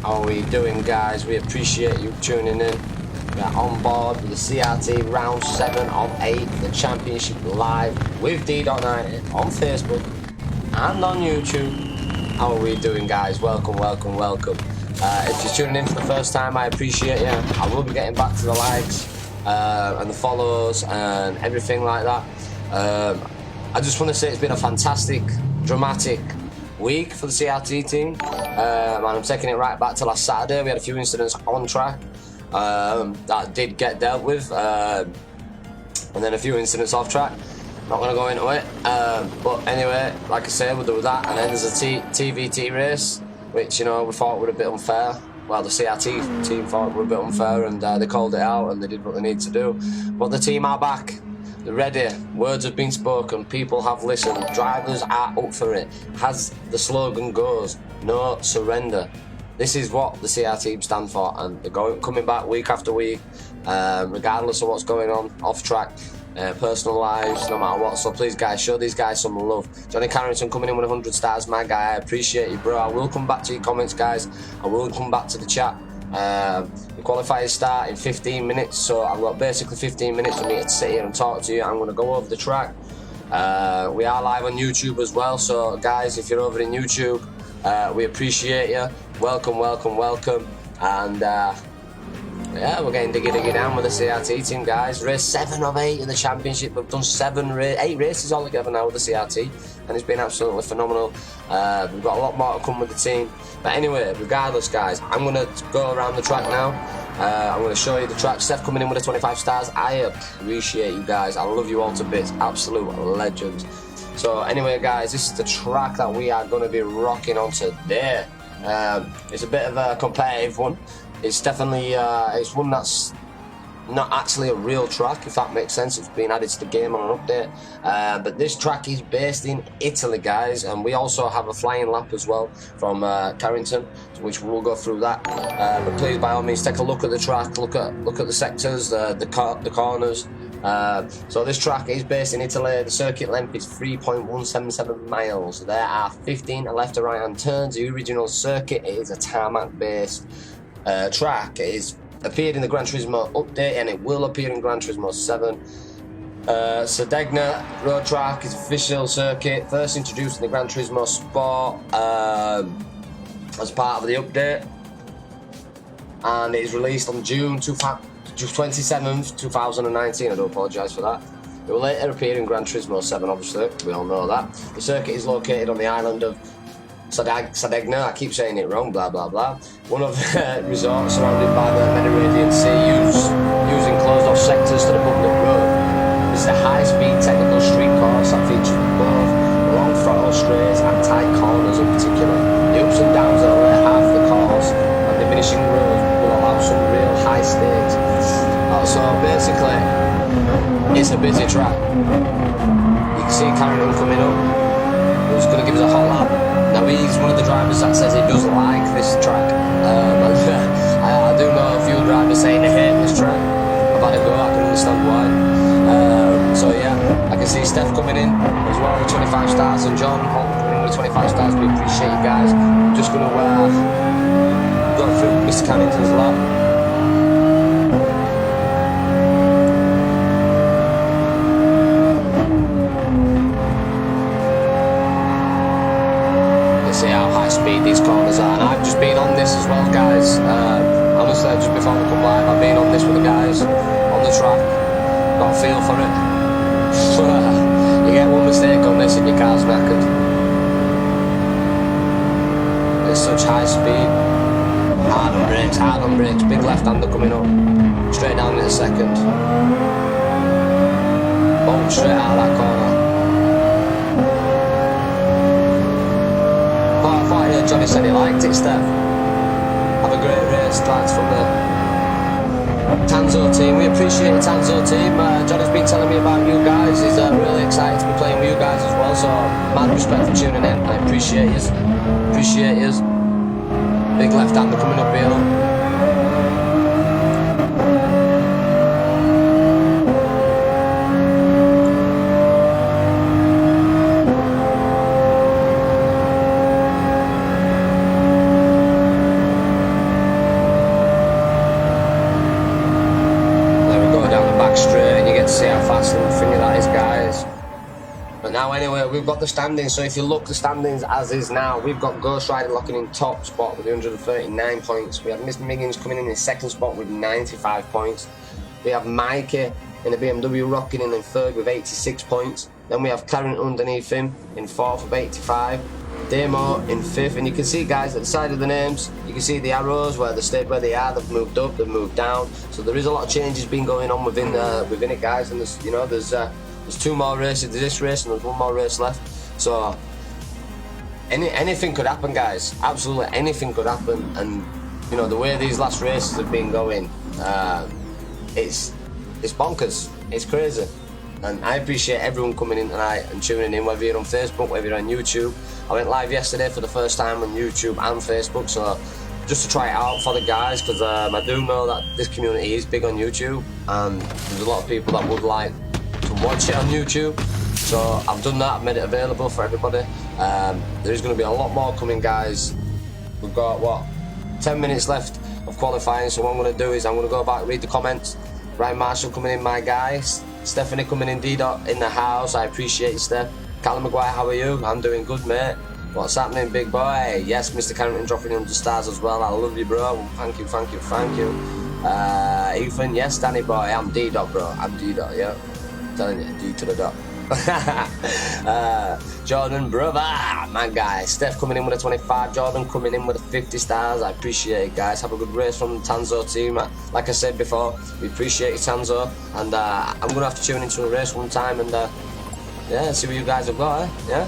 How are we doing, guys? We appreciate you tuning in. We are on board with the CRT round 7 of 8, the championship live with DeeDot90 on Facebook and on YouTube. How are we doing, guys? Welcome, welcome, welcome. If you're tuning in for the first time, I appreciate you. I will be getting back to the likes and the follows and everything like that. I just want to say it's been a fantastic, dramatic week for the CRT team, and I'm taking it right back to last Saturday. We had a few incidents on track that did get dealt with, and then a few incidents off track. Not going to go into it, but anyway, like I say, we'll do that. And then there's a TVT race, which, you know, we thought were a bit unfair. Well, the CRT team thought it were a bit unfair, and they called it out and they did what they need to do. But the team are back. They're ready. Words have been spoken. People have listened. Drivers are up for it. As the slogan goes, no surrender. This is what the CRT team stand for, and they're coming back week after week, regardless of what's going on off track, personal lives, no matter what. So please, guys, show these guys some love. Johnny Carrington coming in with 100 stars, my guy. I appreciate you, bro. I will come back to your comments, guys. I will come back to the chat. The qualifiers start in 15 minutes, so I've got basically 15 minutes for me to sit here and talk to you. I'm going to go over the track. We are live on YouTube as well, so guys, if you're over in YouTube, we appreciate you. Welcome, welcome, welcome. And yeah, we're getting diggy down with the CRT team, guys. Race 7 of 8 in the championship. We've done 8 races altogether now with the CRT, and it's been absolutely phenomenal. We've got a lot more to come with the team. But anyway, regardless, guys, I'm going to go around the track now. I'm going to show you the track. Steph coming in with the 25 stars. I appreciate you guys. I love you all to bits. Absolute legends. So anyway, guys, this is the track that we are going to be rocking on today. It's a bit of a competitive one. It's definitely it's one that's not actually a real track, if that makes sense. It's been added to the game on an update, but this track is based in Italy, guys, and we also have a flying lap as well from Carrington, which we'll go through that. But please, by all means, take a look at the track, look at the sectors, the corners. So this track is based in Italy. The circuit length is 3.177 miles. There are 15 left and right hand turns. The original circuit is a tarmac based track. It is appeared in the Gran Turismo update, and it will appear in Gran Turismo 7. Sardegna road track is official circuit, first introduced in the Gran Turismo Sport as part of the update, and it is released on June 27th, 2019. I do apologise for that. It will later appear in Gran Turismo 7, obviously, we all know that. The circuit is located on the island of Sardegna, I keep saying it wrong, blah blah blah. One of the resorts surrounded by the Mediterranean Sea, using closed off sectors to the public road. This is a high-speed technical street course that features both long throttle straights and tight corners in particular. The ups and downs of the later half of the course and diminishing roads will allow some real high stakes. So basically, it's a busy track. You can see Carrington coming up, who's going to give us a hot lap. Now he's one of the drivers that says he does like this track. I do know a few drivers saying they hate this track. I've had a go, I can understand why. So yeah, I can see Steph coming in as well with 25 stars, and John Holton coming in with 25 stars. We appreciate you guys. I'm just going to go through Mr. Carrington's lap. See how high speed these corners are. And I've just been on this as well, guys. Honestly, just before we come live, I've been on this with the guys on the track. Got a feel for it. You get one mistake on this and your car's knackered. It's such high speed. Hard on brakes, big left-hander coming up. Straight down in a second. Boom, straight out of that corner. Oh, I thought Johnny said he liked it, Steph. Have a great race, lads, from the Tanzo team. We appreciate the Tanzo team. Johnny's been telling me about you guys. He's really excited to be playing with you guys as well, so mad respect for tuning in. I appreciate you. Appreciate you. Big left-hander coming up here. See how fast and thingy that is, guys. But now anyway, we've got the standings. So if you look the standings as is now, we've got Ghost Rider locking in top spot with 139 points. We have Mr. Miggins coming in second spot with 95 points. We have Mikey in the BMW rocking in third with 86 points. Then we have Clarence underneath him in fourth with 85. Demo in fifth, and you can see, guys, at the side of the names, you can see the arrows where they stayed where they are. They've moved up, they've moved down. So there is a lot of changes been going on within it, guys. And there's two more races. There's this race and there's one more race left. So anything could happen, guys. Absolutely anything could happen. And you know the way these last races have been going, it's bonkers. It's crazy. And I appreciate everyone coming in tonight and tuning in, whether you're on Facebook, whether you're on YouTube. I went live yesterday for the first time on YouTube and Facebook, so just to try it out for the guys, because I do know that this community is big on YouTube, and there's a lot of people that would like to watch it on YouTube. So I've done that, I've made it available for everybody. There is going to be a lot more coming, guys. We've got, 10 minutes left of qualifying, so what I'm going to do is I'm going to go back and read the comments. Ryan Marshall coming in, my guys. Stephanie coming in, DeeDot in the house. I appreciate you, Steph. Callum Maguire, how are you? I'm doing good, mate. What's happening, big boy? Yes, Mr. Carrington dropping 100 stars as well. I love you, bro. Thank you. Ethan, yes, Danny boy. I'm DeeDot, bro. I'm DeeDot, yeah. I'm telling you, D to the dot. Jordan, brother, my guy. Steph coming in with a 25. Jordan coming in with a 50 stars. I appreciate it, guys. Have a good race from the Tanzo team. Like I said before, we appreciate you, Tanzo. And I'm going to have to tune into a race one time and yeah, see what you guys have got, Yeah?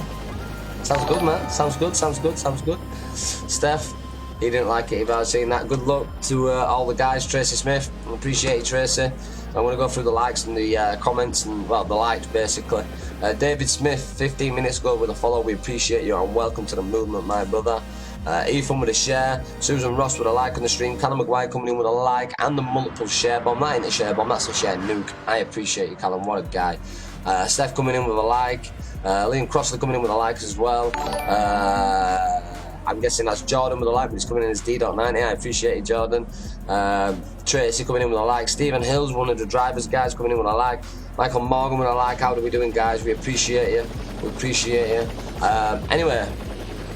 Sounds good, man. Sounds good. Steph, he didn't like it if I was saying that. Good luck to all the guys. Tracy Smith, I appreciate you, Tracy. I'm going to go through the likes and the comments and, well, the likes basically. David Smith, 15 minutes ago with a follow. We appreciate you and welcome to the movement, my brother. Ethan with a share. Susan Ross with a like on the stream. Callum Maguire coming in with a like and the multiple share bomb. That ain't a share bomb, that's a share nuke. I appreciate you, Callum. What a guy. Steph coming in with a like. Liam Crossley coming in with a like as well. I'm guessing that's Jordan with a like, but he's coming in as DeeDot90. I appreciate it, Jordan. Tracy coming in with a like. Stephen Hills, one of the drivers, guys, coming in with a like. Michael Morgan with a like. How are we doing, guys? We appreciate you. Anyway,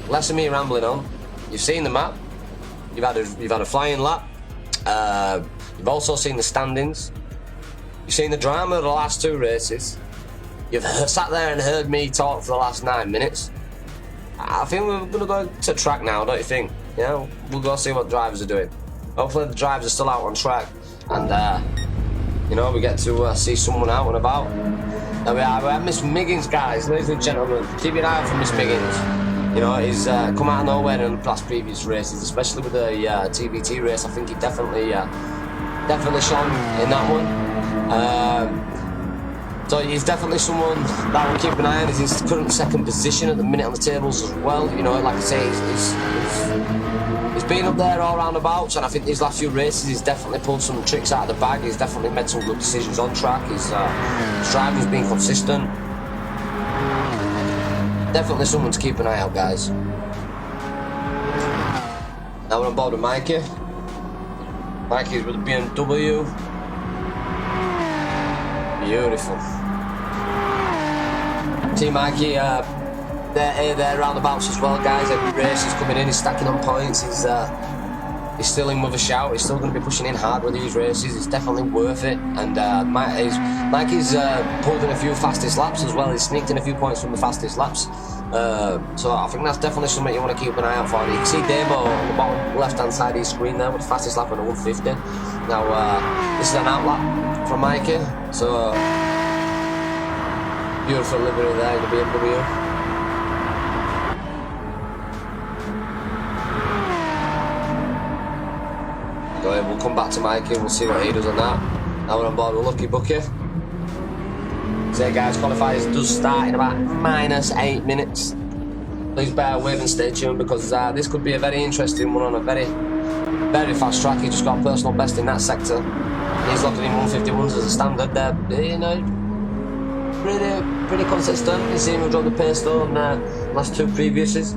less of me rambling on. You've seen the map. You've had a flying lap. You've also seen the standings. You've seen the drama of the last two races. You've sat there and heard me talk for the last 9 minutes. I think we're going to go to track now, don't you think? Yeah, we'll go see what drivers are doing. Hopefully the drivers are still out on track and, you know, we get to see someone out and about. There we have Miss Miggins, guys, ladies and gentlemen. Keep your eye out for Miss Miggins. You know, he's come out of nowhere in the past previous races, especially with the TBT race. I think he definitely shone in that one. So he's definitely someone that we'll keep an eye on. He's in his current second position at the minute on the tables as well. You know, like I say, he's been up there all roundabouts, and I think these last few races he's definitely pulled some tricks out of the bag. He's definitely made some good decisions on track. His driving's been consistent. Definitely someone to keep an eye out, guys. Now we're on board with Mikey. Mikey's with the BMW. Beautiful. Team Mikey, They're roundabouts as well, guys. Every race he's coming in, he's stacking on points. He's still in with a shout. He's still going to be pushing in hard with these races. It's definitely worth it. And he's pulled in a few fastest laps as well. He's sneaked in a few points from the fastest laps. So I think that's definitely something you want to keep an eye out for. And you can see Demo on the bottom left-hand side of your screen there with the fastest lap on a 150. Now, this is an outlap from Mikey. So, beautiful livery there in the BMW. We'll come back to Mikey and we'll see what he does on that. Now we're on board with Lucky Bucky. So guys, qualifiers does start in about -8 minutes. Please bear with and stay tuned because this could be a very interesting one on a very, very fast track. He just got a personal best in that sector. He's looking in 151s as a standard. They're, you know, pretty consistent. You see him drop the pace though on the last two previouses.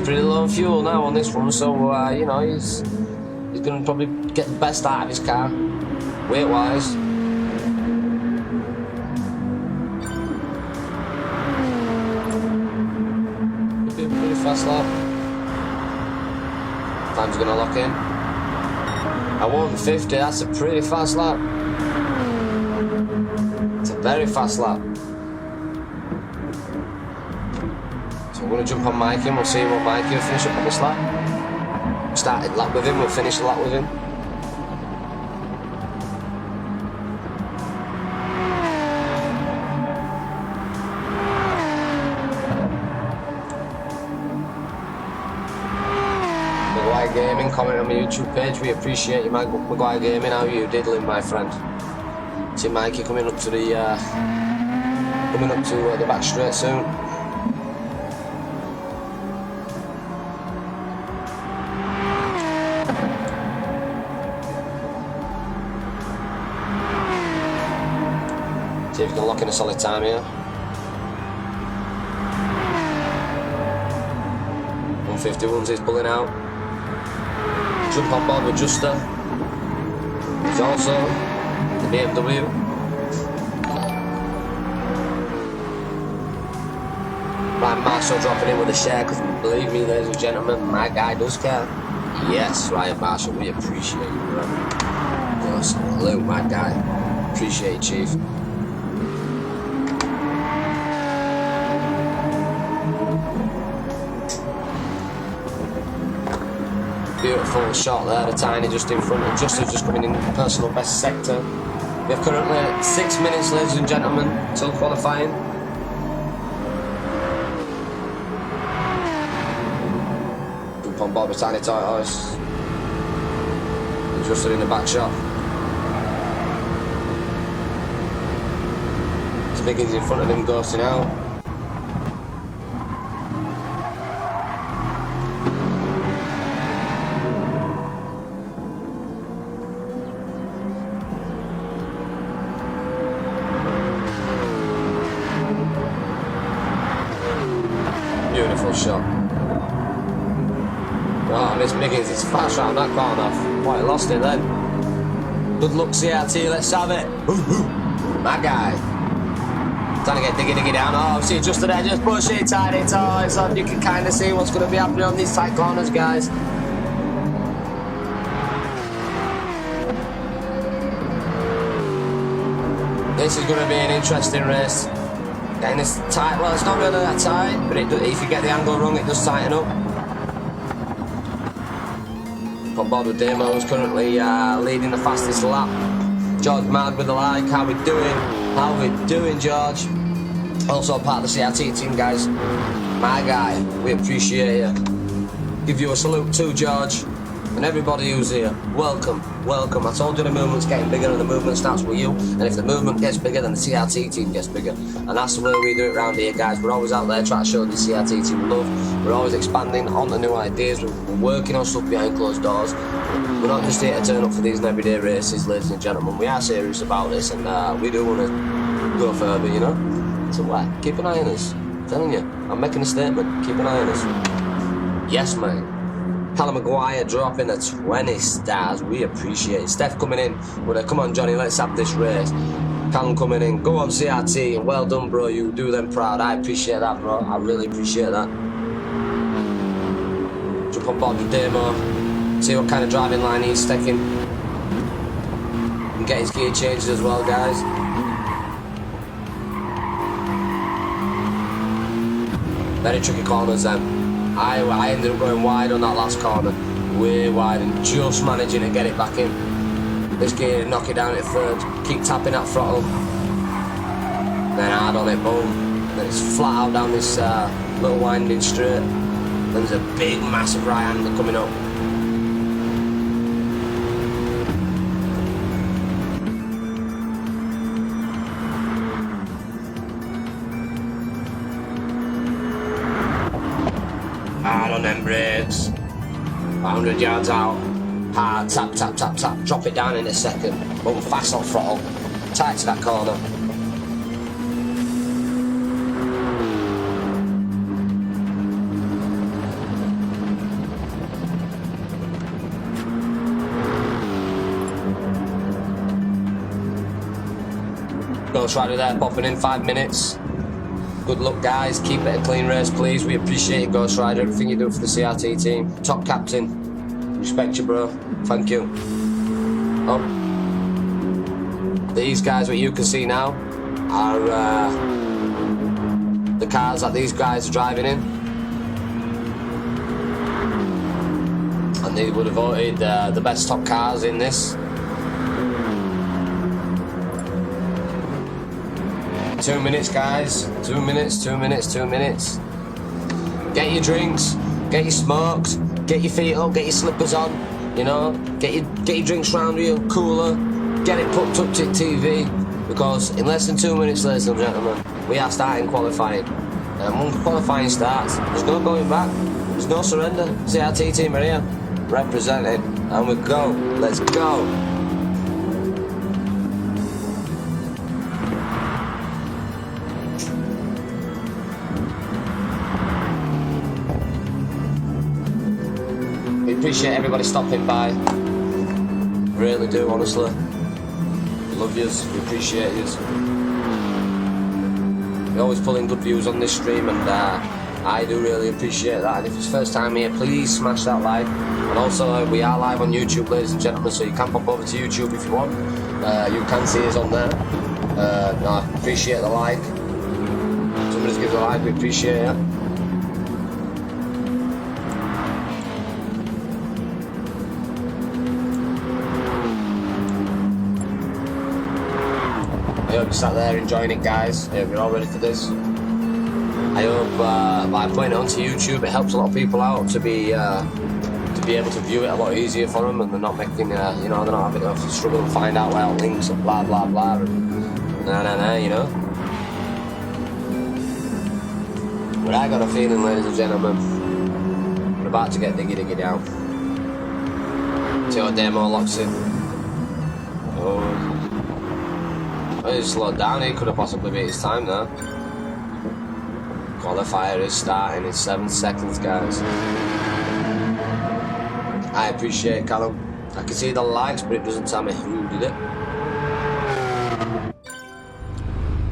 Pretty low on fuel now on this one, so you know he's going to probably get the best out of his car, weight wise. Pretty fast lap. Time's going to lock in. At 150, that's a pretty fast lap. It's a very fast lap. I'm going to jump on Mikey and we'll see what Mikey will finish up on this lap. Started lap with him, we'll finish the lap with him. Maguire Gaming, comment on my YouTube page. We appreciate you, Maguire Gaming. How are you diddling, my friend? See Mikey coming up to the back straight soon. See if we can lock in a solid time here. 151s he's pulling out. Jump on board with Juster. He's also the BMW. Ryan Marshall dropping in with a share because believe me, ladies and gentlemen, my guy does care. Yes, Ryan Marshall, we appreciate you, bro. Yes, hello, my guy. Appreciate you, Chief. Beautiful shot there, the Tiny just in front, and Juster's just coming in the personal best sector. We have currently 6 minutes, ladies and gentlemen, till qualifying. Jump on board with Tiny Tortoise. Juster in the back shot. Biggins in front of him, ghosting out. Beautiful shot. Oh, Miss Biggins is fast round that corner. Boy, lost it then. Good luck, CRT, let's have it. My guy. Trying to get diggy down. Oh, see, just there, just push it, Tiny Toys. You can kind of see what's going to be happening on these tight corners, guys. This is going to be an interesting race. Getting this tight, well, it's not really that tight, but if you get the angle wrong, it does tighten up. On board with Demo, who's currently leading the fastest lap. George Mad with the like, how we doing? How we doing, George? Also part of the CRT team, guys. My guy, we appreciate you. Give you a salute too, George. And everybody who's here, welcome, welcome. I told you the movement's getting bigger and the movement starts with you. And if the movement gets bigger, then the CRT team gets bigger. And that's the way we do it around here, guys. We're always out there trying to show the CRT team love. We're always expanding onto new ideas. We're working on stuff behind closed doors. We're not just here to turn up for these everyday races, ladies and gentlemen. We are serious about this, and we do want to go further, you know. So keep an eye on us. I'm telling you, I'm making a statement. Keep an eye on us. Yes, mate. Callum Maguire dropping the 20 stars. We appreciate it. Steph coming in with a come on, Johnny, let's have this race. Callum coming in. Go on, CRT, and well done, bro. You do them proud. I appreciate that, bro. I really appreciate that. Jump on board with Demo. See what kind of driving line he's taking. And get his gear changed as well, guys. Very tricky corners then. I ended up going wide on that last corner. Way wide and just managing to get it back in. This gear, knock it down at third. Keep tapping that throttle. Then hard on it, boom. Then it's flat out down this little winding straight. Then there's a big, massive right-hander coming up. Hard on them brakes. 100 yards out. Hard, tap, tap, tap, tap. Drop it down in a second. Boom, fast on throttle. Tight to that corner. Ghost Rider there, popping in 5 minutes. Good luck, guys. Keep it a clean race, please. We appreciate it, Ghost Rider. Everything you do for the CRT team. Top captain. Respect you, bro. Thank you. Oh. These guys, what you can see now, are the cars that these guys are driving in. And they would have voted the best top cars in this. 2 minutes, guys. 2 minutes, 2 minutes, 2 minutes. Get your drinks, get your smokes, get your feet up, get your slippers on, you know, get your drinks round you, cooler, get it hooked up to TV, because in less than 2 minutes, ladies and gentlemen, we are starting qualifying. And when qualifying starts, there's no going back, there's no surrender. CRT team are here, representing, and we go, let's go. Appreciate everybody stopping by. Really do, honestly. Love yous, we appreciate yous. We always pull in good views on this stream, and I do really appreciate that. And if it's first time here, please smash that like. And also, we are live on YouTube, ladies and gentlemen, so you can pop over to YouTube if you want. You can see us on there. No, I appreciate the like. Somebody just gives a like, we appreciate it. I hope you sat there enjoying it, guys. I hope you're all ready for this. I hope by putting it onto YouTube, it helps a lot of people out to be able to view it a lot easier for them, and they're not making, you know, they're not having to struggle and find out where links and blah blah blah. And nah, you know. But I got a feeling, ladies and gentlemen, we're about to get diggy down. See what Demo locks in. Oh. He's slowed down, he could have possibly beat his time there. Qualifier is starting in 7 seconds, guys. I appreciate it, Callum. I can see the likes, but it doesn't tell me who did it.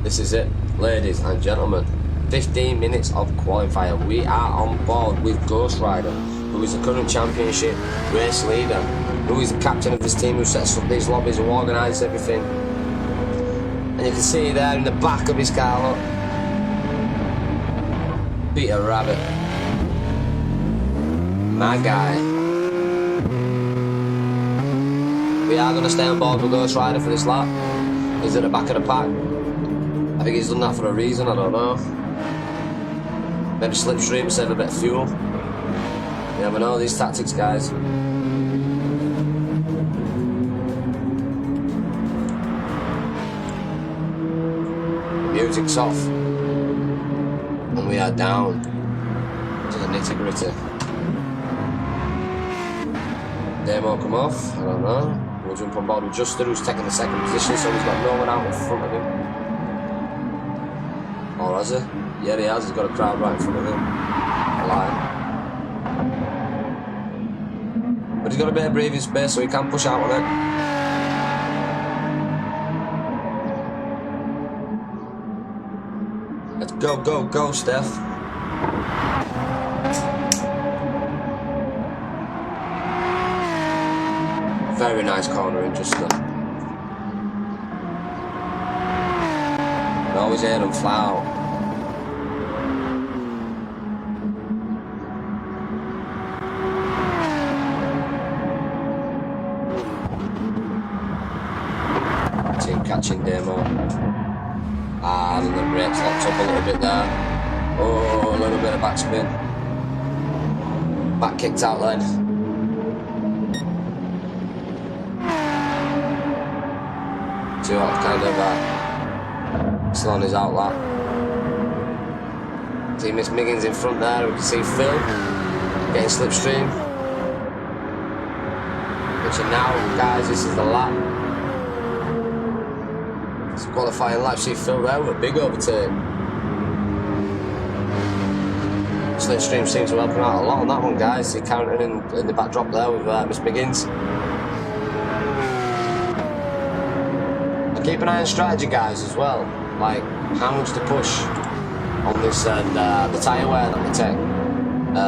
This is it, ladies and gentlemen. 15 minutes of qualifier. We are on board with Ghost Rider, who is the current championship race leader, who is the captain of this team, who sets up these lobbies, who organises everything. And you can see there in the back of his car, look, Peter Rabbit, my guy. We are going to stay on board with Ghost Rider for this lap. He's at the back of the pack. I think he's done that for a reason, I don't know. Maybe slipstream, save a bit of fuel. You never know these tactics, guys. Music's off, and we are down to the nitty gritty. Demo come off, I don't know. We'll jump on board with Justin, who's taking the second position, so he's got no one out in front of him. Or has he? Yeah, he has, he's got a crowd right in front of him. A lie. But he's got a bit of breathing space, so he can push out on it. Go, go, go, Steph. Very nice cornering, just there. Always hear them fly out. Team catching demo. And the brakes locked up a little bit there. Oh, a little bit of backspin. Back kicked out then. See what kind of slowing his out that. See Miss Miggins in front there. We can see Phil getting slipstream. Which now, guys, this is the lap. It's qualifying lap. See Phil there with a big overtake. Slipstream seems to help him out a lot on that one, guys. See countering in the backdrop there with Miss Miggins. Keep an eye on strategy, guys, as well. Like how much to push on this and the tyre wear that they take,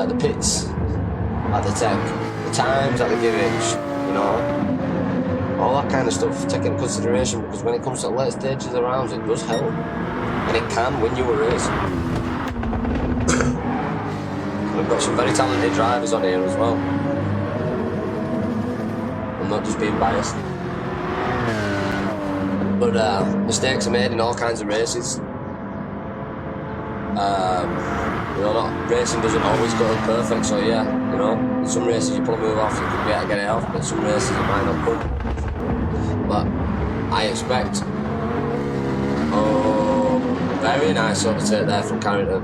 the pits that they take, the times that they give it, you know, all that kind of stuff. Take into consideration, because when it comes to late stages of the rounds, it does help, and it can win you a race. We've got some very talented drivers on here as well. I'm not just being biased. But mistakes are made in all kinds of races. You know, racing doesn't always go perfect, so yeah, you know, in some races you pull a move off, you could be able to get it off, but in some races it might not come. But I expect, oh, very nice overtake there from Carrington.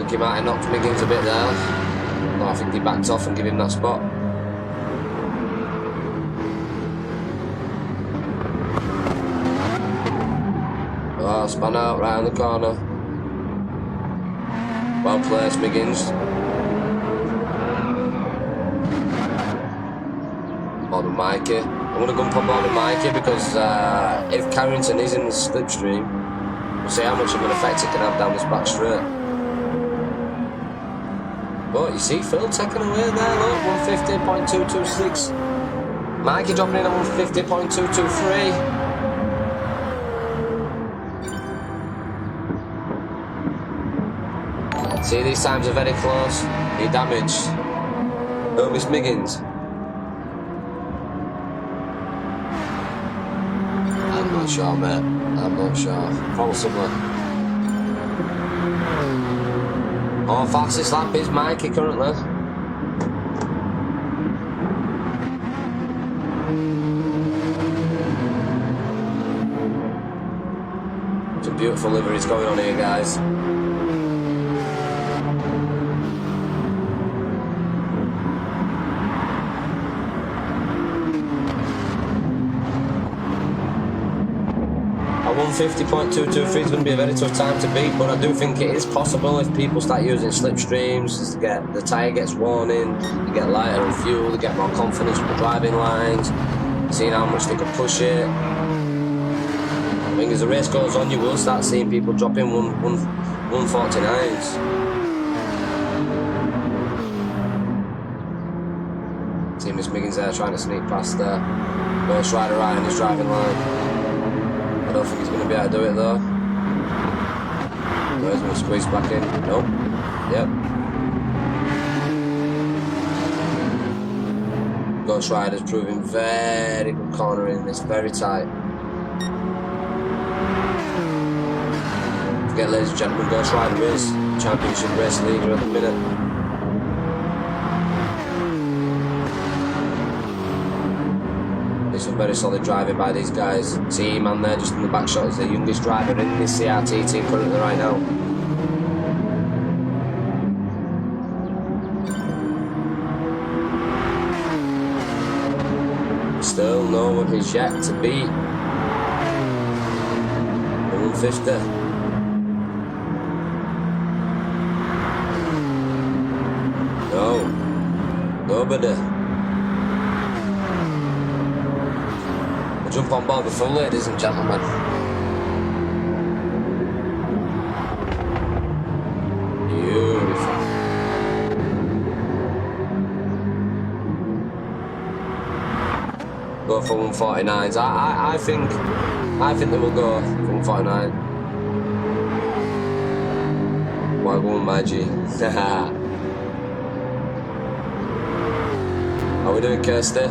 He might have knocked Miggins a bit there. No, I think he backed off and gave him that spot. Oh, spun out right on the corner. Well placed, Miggins. Bottom Mikey. I'm going to go and put bottom Mikey because if Carrington is in the slipstream, we'll see how much of an effect it can have down this back straight. But you see Phil taking away there, look, 150.226. Mikey dropping in at 150.223. See, these times are very close. He damaged. Oh, Miss Miggins. I'm not sure, mate. I'm not sure. Possibly. Oh, fastest lap is Mikey currently. Some beautiful liveries going on here, guys. At 150.223 is going to be a very tough time to beat, but I do think it is possible if people start using slipstreams, the tyre gets worn in, you get lighter on fuel, they get more confidence with the driving lines, seeing how much they can push it. I think as the race goes on, you will start seeing people dropping 149s. See Miss Miggins there trying to sneak past there. Ghost Rider right on his driving line. I don't think he's going to be able to do it though. No, he's going to squeeze back in. Nope. Yep. Ghost Rider's proving very good cornering. It's very tight. Forget, ladies and gentlemen, Ghost Rider is championship race leader at the minute. Some very solid driving by these guys. See E-Man there just in the back shot is the youngest driver in this CRT team currently right now. Still no one is yet to beat 150. nobody. We'll jump on board the full, ladies and gentlemen. Beautiful. Go for 149s. I think they will go for 149. Why go my G? How we doing, Kirsty?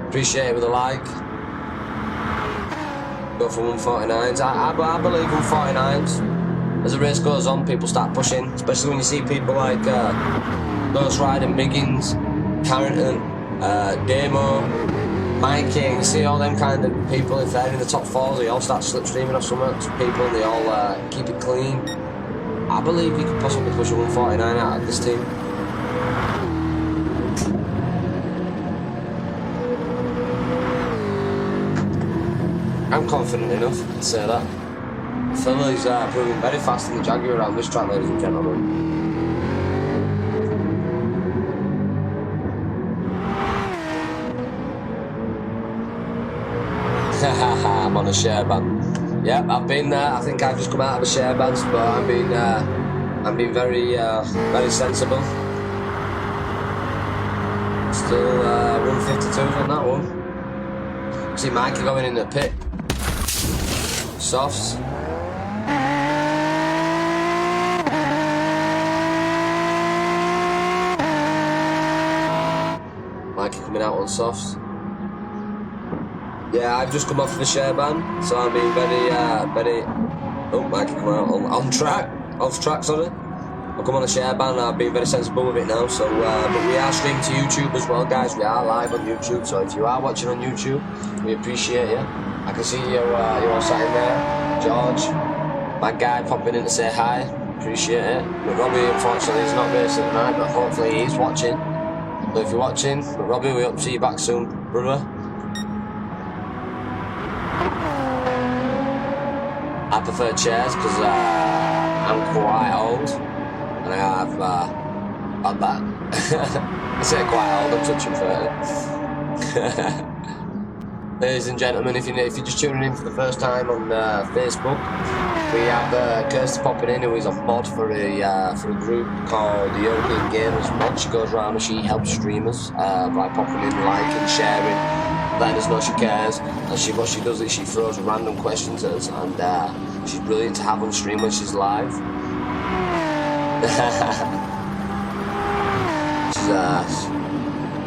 Appreciate it with a like. Go for 149s. I believe 149s. As the race goes on, people start pushing, especially when you see people like Ghost Rider, Miggins, Carrington, Demo, Mikey. You see all them kind of people, if they're in the top fours, they all start slipstreaming off some people and they all keep it clean. I believe you could possibly push a 149 out of this team. I'm confident enough to say that. Phil is proving very fast in the Jaguar around this track, ladies and gentlemen. I'm on a share band. Yep, I've been there. I think I've just come out of a share band, but I'm being very sensible. Still 152s on that one. See Mikey going in the pit. Softs. Mikey coming out on softs. Yeah, I've just come off the share ban, so I'm being very. Oh, Mikey coming out on track, off track, sorry. I've come on a share ban and I've been very sensible with it now. So, but we are streaming to YouTube as well, guys. We are live on YouTube, so if you are watching on YouTube, we appreciate you. I can see you, you're all sat in there. George, bad guy, popping in to say hi. Appreciate it. But Robbie, unfortunately, is not racing tonight, but hopefully he's watching. So if you're watching, but Robbie, we hope to see you back soon, brother. I prefer chairs because I'm quite old and I have bad back. I say quite old, I'm touching 30. Ladies and gentlemen, if you're just tuning in for the first time on Facebook, we have Kirsty popping in, who is a mod for a group called the European Gamers Mod. She goes around and she helps streamers by popping in, liking, sharing, letting us know she cares. And what she does is she throws random questions at us, and she's brilliant to have on stream when she's live.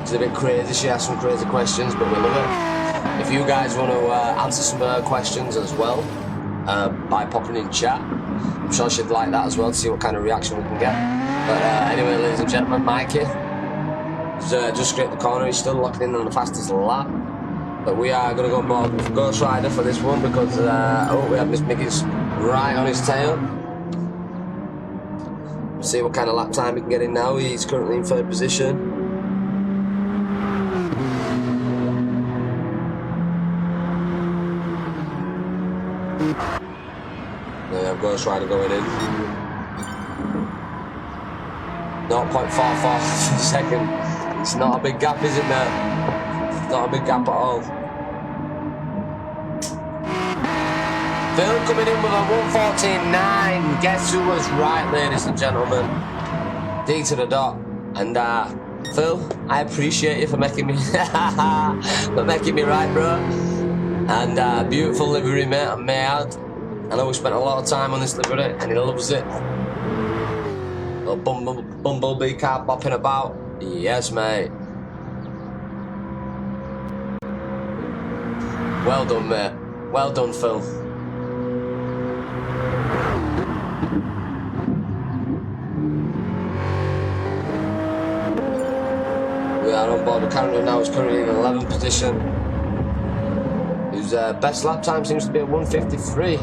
She's a bit crazy. She asks some crazy questions, but we love it. If you guys want to answer some questions as well by popping in chat, I'm sure she'd like that as well to see what kind of reaction we can get. But anyway, ladies and gentlemen, Mikey just scraped the corner. He's still locking in on the fastest lap. But we are going to go on board with Ghost Rider for this one because we have Miss Mickey's right on his tail. See what kind of lap time he can get in now. He's currently in third position. There we have Ghost Rider going in. 0.44 second. It's not a big gap, is it, mate? Not a big gap at all. Phil coming in with a 1:14.9. Guess who was right, ladies and gentlemen? D to the dot. And Phil, I appreciate you for making me right, bro. And beautiful livery, mate. I may add. I know we spent a lot of time on this livery, and he loves it. Little bumblebee car bopping about. Yes, mate. Well done, mate. Well done, Phil. We are on board with Carrington now. He's currently in 11th position. His best lap time seems to be at 1:53.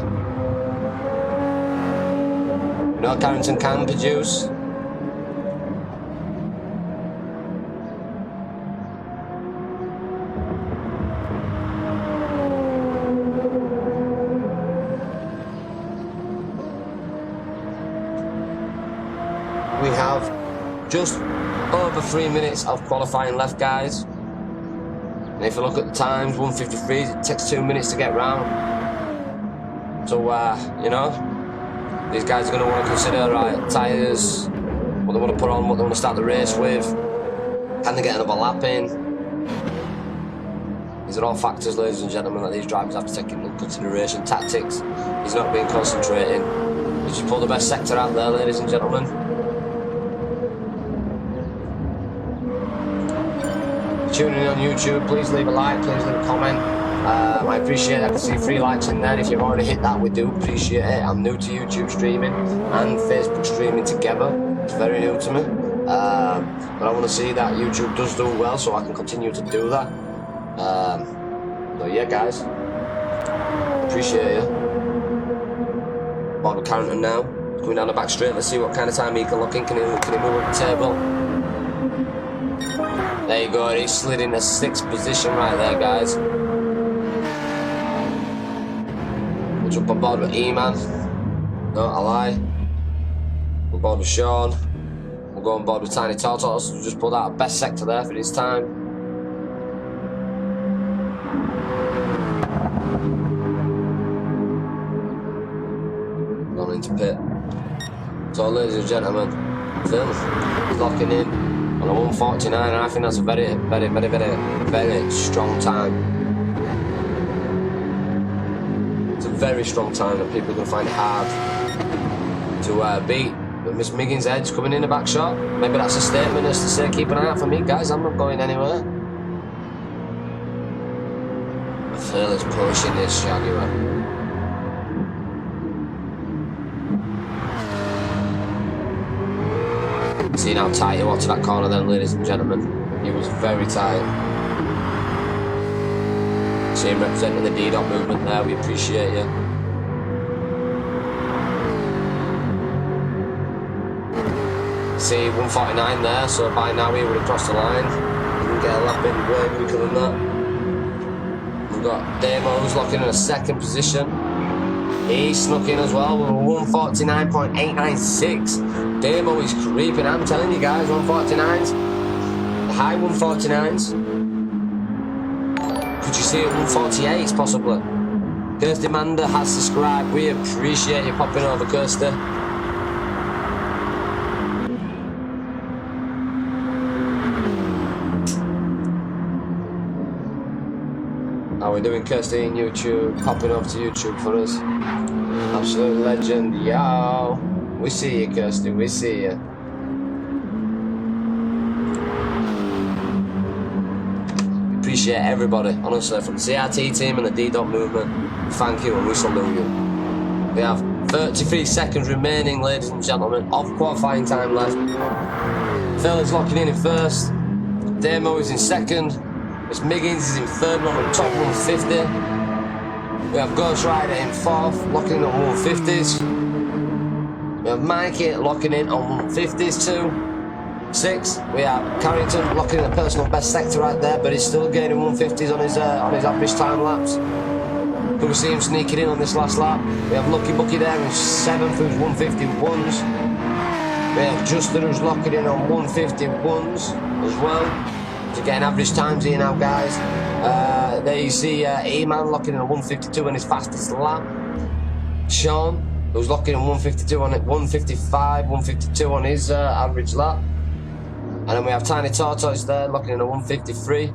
You know Carrington can produce. We have just over 3 minutes of qualifying left, guys. And if you look at the times, 1:53, it takes 2 minutes to get round. So, you know, these guys are going to want to consider, right, tyres, what they want to put on, what they want to start the race with. Can they get another lap in? These are all factors, ladies and gentlemen, that these drivers have to take into consideration. Tactics, he's not being concentrating. He's just pulled the best sector out there, ladies and gentlemen. Tuning in on YouTube, please leave a like, please leave a comment. I appreciate it. I can see 3 likes in there. If you've already hit that, we do appreciate it. I'm new to YouTube streaming and Facebook streaming together. It's very new to me. But I want to see that YouTube does do well so I can continue to do that. So yeah, guys, appreciate you. Bobby Carrington now, coming down the back straight. Let's see what kind of time he can lock in. Can he move up the table? There you go, he slid in a 6th position right there, guys. We'll jump on board with E-Man. No, I lie. We'll board with Sean. We'll go on board with Tiny Tortoise. We'll just pulled out a best sector there for this time. Going into pit. So, ladies and gentlemen, Phil is locking in on a 1:49, and I think that's a very, very, very, very, very strong time. It's a very strong time that people are going to find it hard to beat. But Miss Miggins' edge coming in the back shot. Maybe that's a statement as to say, keep an eye out for me, guys. I'm not going anywhere. Phil is pushing this Jaguar. Seeing how tight he was to that corner then, ladies and gentlemen. He was very tight. See him representing the DeeDot movement there, we appreciate you. See 1:49 there, so by now he would have crossed the line. He can get a lap in way quicker than that. We've got Damo who's locking in a 2nd position. He snuck in as well with a 1:49.896. Damo is creeping, I'm telling you guys, 1:49s. The high 1:49s. Could you see it 1:48s possibly? Kirsty Mander has subscribed. We appreciate you popping over, Kirsty. How we doing, Kirsty, in YouTube? Popping over to YouTube for us. Absolute legend, yo. We see you, Kirsty, we see you. Appreciate everybody, honestly, from the CRT team and the DeeDot movement. Thank you and we salute you. We have 33 seconds remaining, ladies and gentlemen, of qualifying time left. Phil is locking in 1st. Damo is in 2nd. Miss Miggins is in 3rd, on the top 150. We have Ghost Rider in 4th, locking in on 150s. We have Mikey locking in on 150s too. 6th, we have Carrington locking in a personal best sector right there, but he's still gaining 150s on his average time laps. Could we see him sneaking in on this last lap? We have Lucky Bucky there in 7th, who's 151s. We have Justin who's locking in on 151s as well. To getting average times here now, guys. There you see E-Man locking in a 152 on his fastest lap. Sean, who's locking in 152 on it, 155, 152 on his average lap. And then we have Tiny Tortoise there locking in a 153.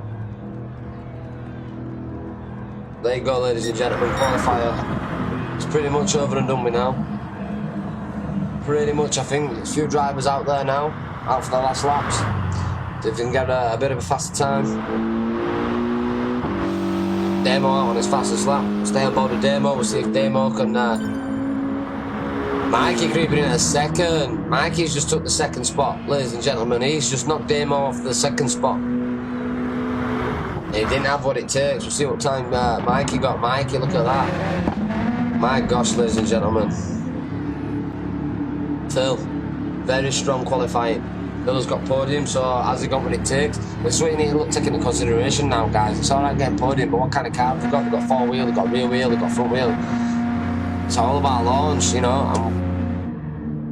There you go, ladies and gentlemen, qualifier. It's pretty much over and done with now. Pretty much, I think, there's a few drivers out there now, out for the last laps. If they can get a bit of a faster time. Damo out on his fastest lap. Stay on board with Damo. We'll see if Damo can. Mikey creeping in at 2nd. Mikey's just took the 2nd spot, ladies and gentlemen. He's just knocked Damo off the 2nd spot. He didn't have what it takes. We'll see what time Mikey got. Mikey, look at that. My gosh, ladies and gentlemen. Phil, very strong qualifying. Phil's got podium, so has he got what it takes? That's what you need to take into consideration now, guys. It's alright getting podium, but what kind of car have they got? They've got 4-wheel, they've got rear wheel, they've got front wheel. It's all about launch, you know.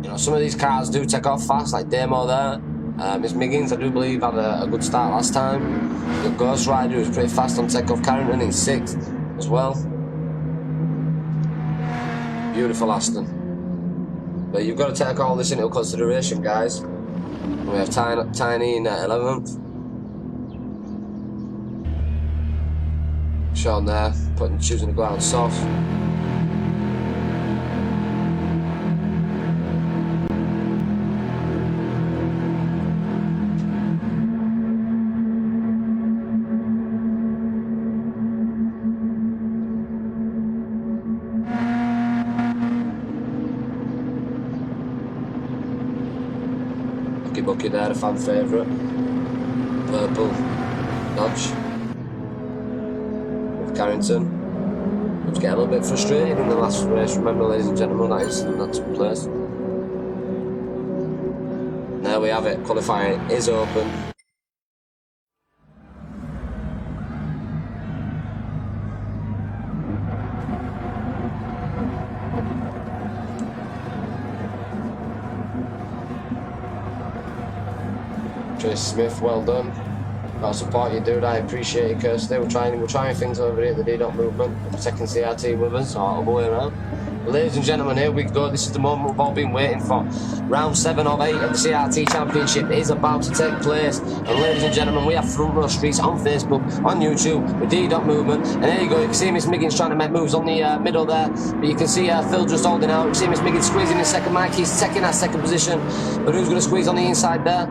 You know, some of these cars do take off fast, like Damo there. Miss Miggins, I do believe, had a good start last time. The Ghost Rider was pretty fast on takeoff. Carrington in 6th as well. Beautiful Aston. But you've got to take all this into consideration, guys. We have Tiny in 11th. Sean there, choosing to go out soft. Bucky there, a fan favourite. Purple Dodge. With Carrington. He was getting a little bit frustrated in the last race. Remember, ladies and gentlemen, that took place. There we have it. Qualifying is open. Tracy Smith, well done. Got to support you, dude. I appreciate it, Kirsty. We're trying things over here at the DeeDot movement. We're taking CRT with us, or all the way around. But ladies and gentlemen, here we go. This is the moment we've all been waiting for. Round 7 of 8 of the CRT Championship is about to take place. And ladies and gentlemen, we have front row streets on Facebook, on YouTube, with DeeDot movement. And there you go. You can see Miss Miggins trying to make moves on the middle there. But you can see Phil just holding out. You can see Miss Miggins squeezing in second. Mikey's taking that second position. But who's going to squeeze on the inside there?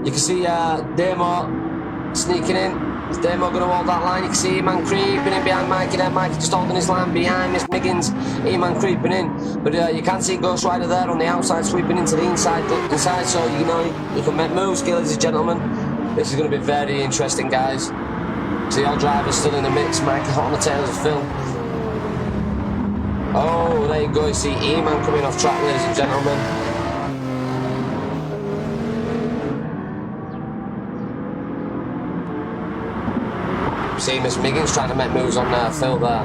You can see Demo sneaking in. Is Demo going to hold that line? You can see E-Man creeping in behind Mikey there. Mikey just holding his line behind Miss Miggins. E-Man creeping in. But you can see Ghost Rider there on the outside, sweeping into the inside. So, you know, you can make moves, ladies and gentlemen. This is going to be very interesting, guys. See all drivers still in the mix. Mikey hot on the tails of Phil. Oh, there you go. You see E-Man coming off track, ladies and gentlemen. See Miss Miggins trying to make moves on Phil there.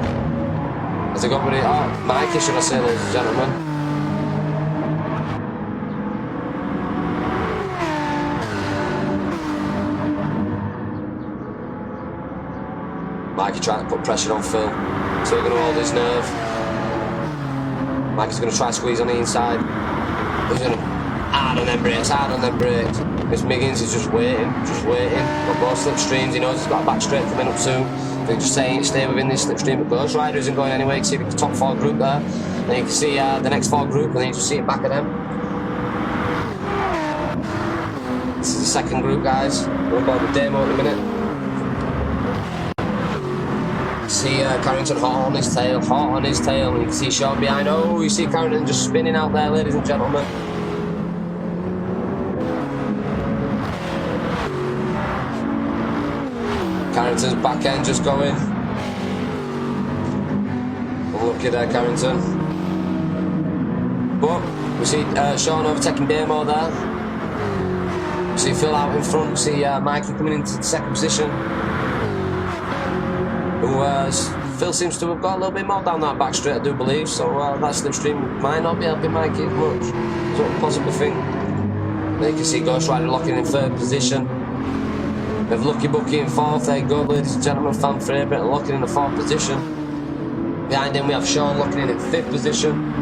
Has he got rid of it? Oh, Mikey, should I say, ladies and gentlemen. Mikey trying to put pressure on Phil. Still going to hold his nerve. Mikey's going to try to squeeze on the inside. He's going to hard on them brakes, hard on them brakes. Miss Miggins is just waiting. Got both slipstreams, he knows he's got a back straight coming up soon. They're just saying stay within this slipstream, but Ghost Rider isn't going anywhere. You can see the top 4 group there. Then you can see the next 4 group, and then you can see it back of them. This is the second group, guys. We're about the demo in a minute. See Carrington hot on his tail, and you can see Sean behind. Oh, you see Carrington just spinning out there, ladies and gentlemen. Carrington's back end just going. Unlucky there, Carrington. But we see Sean overtaking Demo there. We see Phil out in front. We see Mikey coming into the second position. Phil seems to have got a little bit more down that back straight, I do believe. So that slipstream might not be helping Mikey as much. That's what I possibly think. Then you can see Ghost Rider locking in 3rd position. We have Lucky Bucky in 4th. There you go, ladies and gentlemen. Fan favourite locking in the 4th position. Behind him we have Sean locking in 5th position.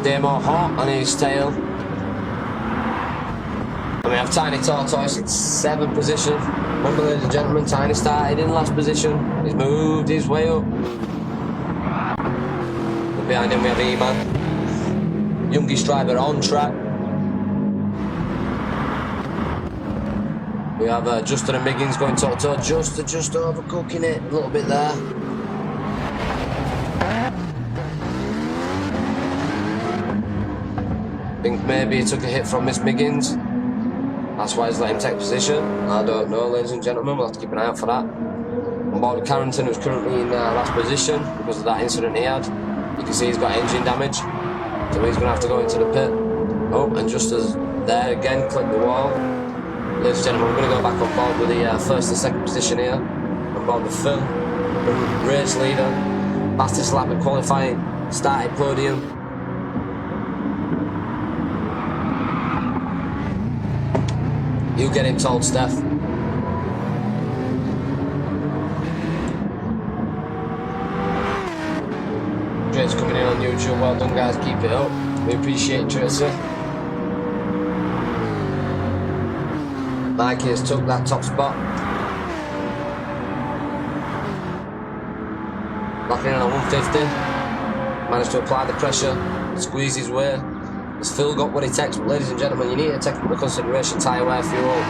Demo hot on his tail. And we have Tiny Tortoise in 7th position. Remember, ladies and gentlemen, Tiny started in last position. He's moved his way up. And behind him we have E-Man. Youngest driver on track. We have Justin and Miggins going toe-to-toe. Just overcooking it a little bit there. I think maybe he took a hit from Miss Miggins. That's why he's let him take position. I don't know, ladies and gentlemen. We'll have to keep an eye out for that. On board with Carrington, who's currently in last position because of that incident he had. You can see he's got engine damage. So he's going to have to go into the pit. Oh, and just as there again, clipped the wall. Ladies and gentlemen, we're going to go back on board with the 1st and 2nd position here. On board with Phil, the race leader. Fastest lap at qualifying. Started podium. You get him told, Steph. Trace coming in on YouTube. Well done, guys. Keep it up. We appreciate it, Tracy. Mikey has took that top spot. Locking in on 150. Managed to apply the pressure. Squeeze his way. Has Phil got what it takes? But ladies and gentlemen, you need to take into consideration tyre wear, fuel,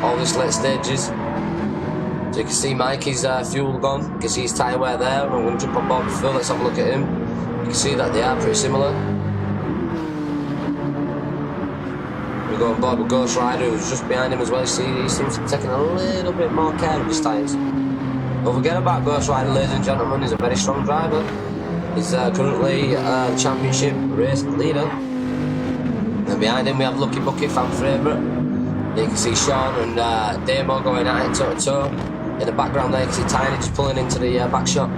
all this late stages. So you can see Mikey's fuel gone. You can see his tyre wear there. I'm going to jump on board with Phil. Let's have a look at him. You can see that they are pretty similar. We go on board with Ghost Rider, who's just behind him as well. You see, he seems to be taking a little bit more care of his tyres. Don't forget about Ghost Rider, ladies and gentlemen. He's a very strong driver. He's currently championship race leader. And behind him we have Lucky Bucket, fan favourite. You can see Sean and Damo going at it toe to toe. In the background there you can see Tiny just pulling into the back shot.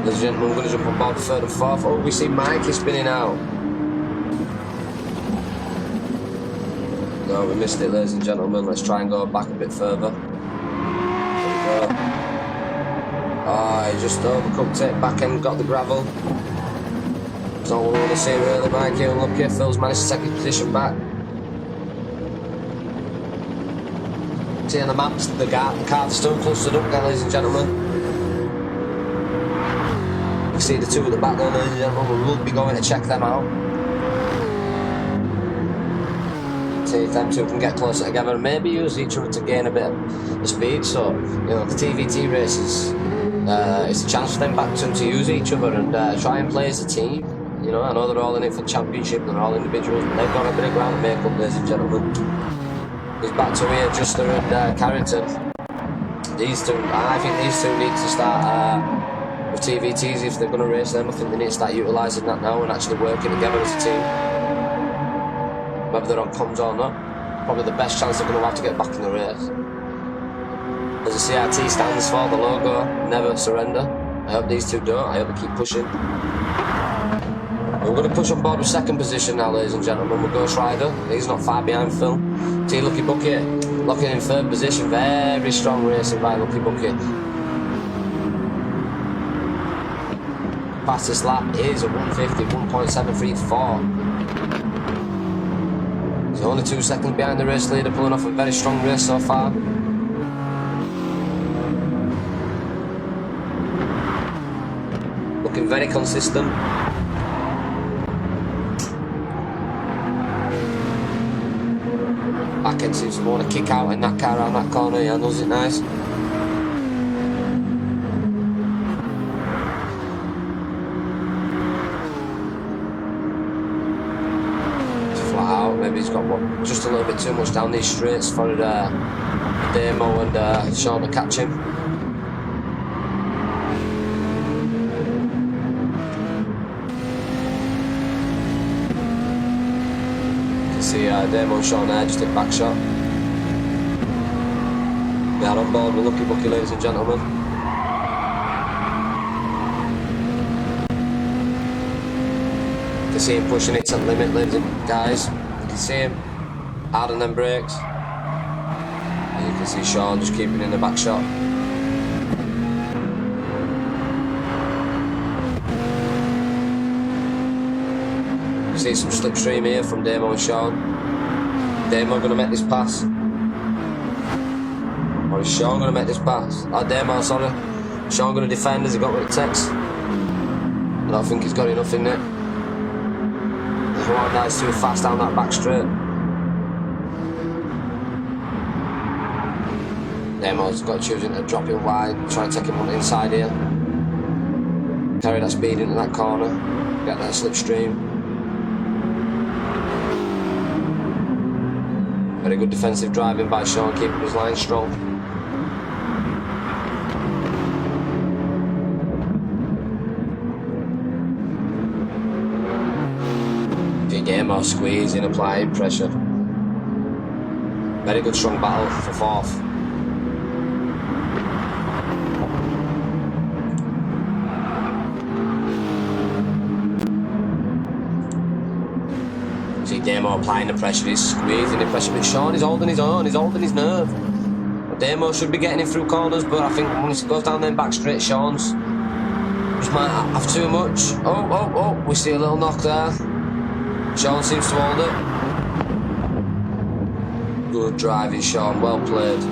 Ladies and gentlemen, we're going to jump on board for third and fourth. Oh, we see Mikey spinning out. No, we missed it, ladies and gentlemen. Let's try and go back a bit further. There we go. Oh, he just overcooked it. Back end got the gravel. That's all we want to see really, Mikey. Unlucky. Phil's managed to take his position back. See on the maps, the car's still clustered up again, ladies and gentlemen. You see the two at the back there, ladies and gentlemen. We will be going to check them out. See if them two can get closer together and maybe use each other to gain a bit of speed. So, you know, the TVT races, it's a chance for them back to use each other and try and play as a team. You know, I know they're all in it for championship, they're all individuals, but they've got a bit of ground to make up, ladies and gentlemen. He's back to here, Juster and Carrington. These two, I think these two need to start with TVTs if they're going to race them. I think they need to start utilising that now and actually working together as a team. Whether they're on comms or not, probably the best chance they're going to have to get back in the race. As the CRT stands for, the logo, never surrender. I hope these two don't, I hope they keep pushing. We're going to push on board with second position now, ladies and gentlemen, with Ghost Rider. He's not far behind Phil. See Lucky Bucket locking in third position. Very strong racing by Lucky Bucket. Fastest lap is a 150, 1.734. He's only 2 seconds behind the race leader, pulling off a very strong race so far. Looking very consistent. Back end seems to want to kick out in that car around that corner. He handles it nice. Flat out. Maybe he's got just a little bit too much down these straights for Damo and Sean to catch him. See Damo and Sean there, just hit back shot. We are on board with Lucky Bucky, ladies and gentlemen. You can see him pushing it to the limit, ladies and guys. You can see him hard on them brakes. And you can see Sean just keeping in the back shot. See some slipstream here from Damo and Sean. Damo going to make this pass. Or is Sean going to make this pass? Oh, Damo, sorry. Sean going to defend. Has he got what it takes? I don't think he's got enough in it. Come on, guys, too fast down that back straight. Damo's got choosing to drop him wide, try and take him on the inside here. Carry that speed into that corner. Get that slipstream. Very good defensive driving by Sean, keeping his line strong. Damo squeezing, applying pressure. Very good strong battle for fourth. See Demo applying the pressure, he's squeezing the pressure, but Sean is holding his own, he's holding his nerve. Demo should be getting him through corners, but I think once he goes down them back straight, Sean's just might have too much. Oh, we see a little knock there. Sean seems to hold it. Good driving, Sean, well played.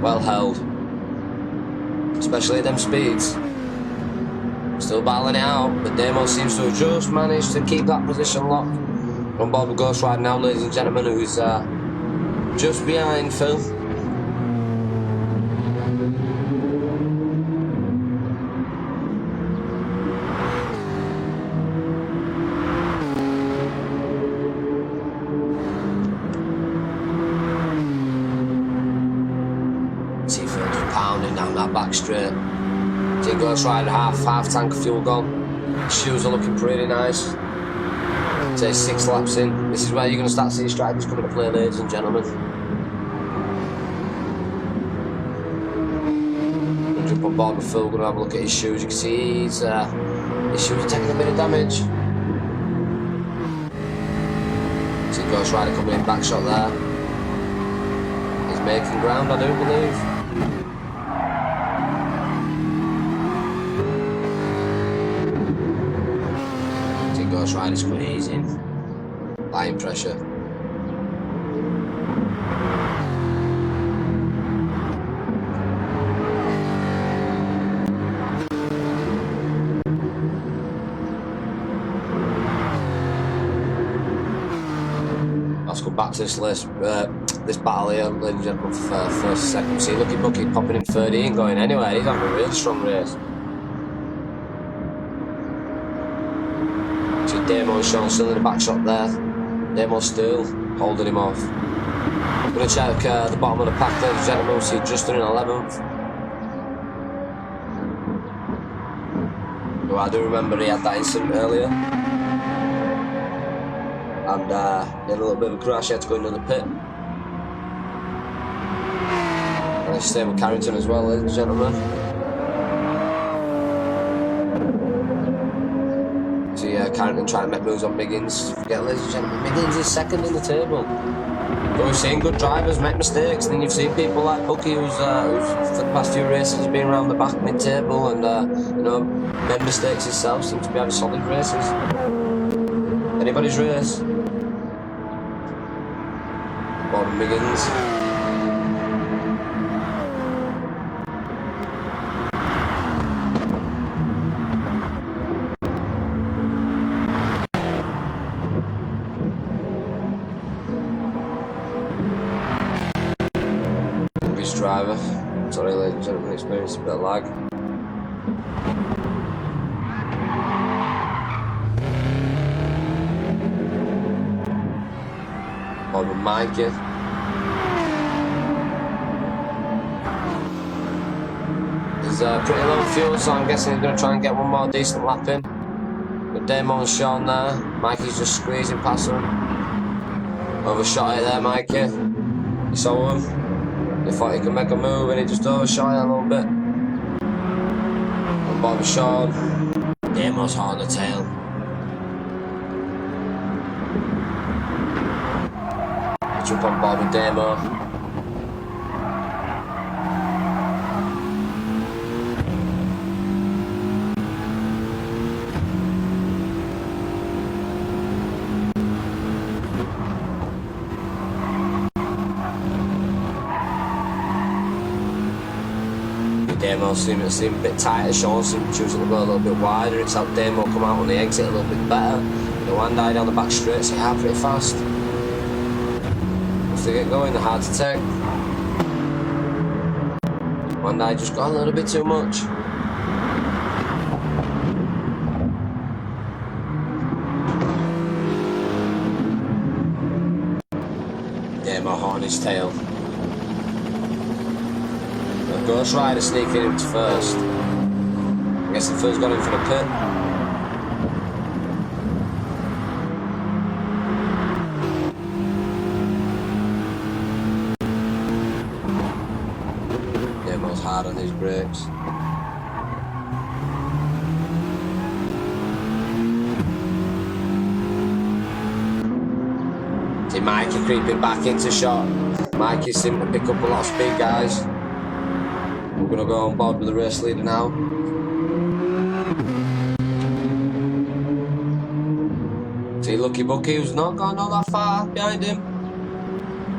Well held. Especially at them speeds. Still battling it out, but Demo seems to have just managed to keep that position locked. On board with Ghost Rider now, ladies and gentlemen, who's just behind Phil. See Phil just pounding down that back straight. See Ghost Rider half tank of fuel gone. Shoes are looking pretty nice. Say 6 laps in. This is where you're going to start seeing strategies coming to play, ladies and gentlemen. We'll jump on board with Phil, going to have a look at his shoes. You can see his shoes are taking a bit of damage. See Ghost Rider coming in, back shot there. He's making ground, I do believe. Ghost Rider squeezing, applying pressure. Let's go back to this battle here, ladies and gentlemen, for first second. See Lucky Bucket popping in 13, going anywhere. He's having a really strong race. Demo and Sean still in the back shot there. Demo still holding him off. I'm going to check the bottom of the pack, ladies and gentlemen. See Justin in 11th. Well, I do remember he had that incident earlier. And he had a little bit of a crash, he had to go into the pit. And he's staying with Carrington as well, ladies and gentlemen. Carrington trying to make moves on Miggins. Forget, ladies and gentlemen, Miggins is second in the table. But we've seen good drivers make mistakes, and then you've seen people like Bucky, who's for the past few races been around the back mid-table and you know, made mistakes himself. Seems to be having solid races. Anybody's race. Bottom Miggins. Driver. Sorry, ladies and gentlemen, experienced a bit of lag. On with Mikey. He's pretty low fuel, so I'm guessing he's going to try and get one more decent lap in. Got Damo and Sean there. Mikey's just squeezing past him. Overshot it there, Mikey. You saw him. He thought he could make a move and he just overshot it a little bit. On board with Sean. Damo's hot on the tail. Jump on board with Damo. Damo seemed a bit tighter, Sean seemed to choose to go a little bit wider. It's helped Damo come out on the exit a little bit better. The one died down the back straight, so yeah, pretty fast. Once they get going, they're hard to take. One died just got a little bit too much. Damo hot on his tail. Ghost Rider sneaking in first. I guess the first got in for the pit. Damo's hard on his brakes. Mikey creeping back into shot. Mikey seemed to pick up a lot of speed, guys. We're going to go on board with the race leader now. See Lucky Bucky, who's not gone all that far behind him.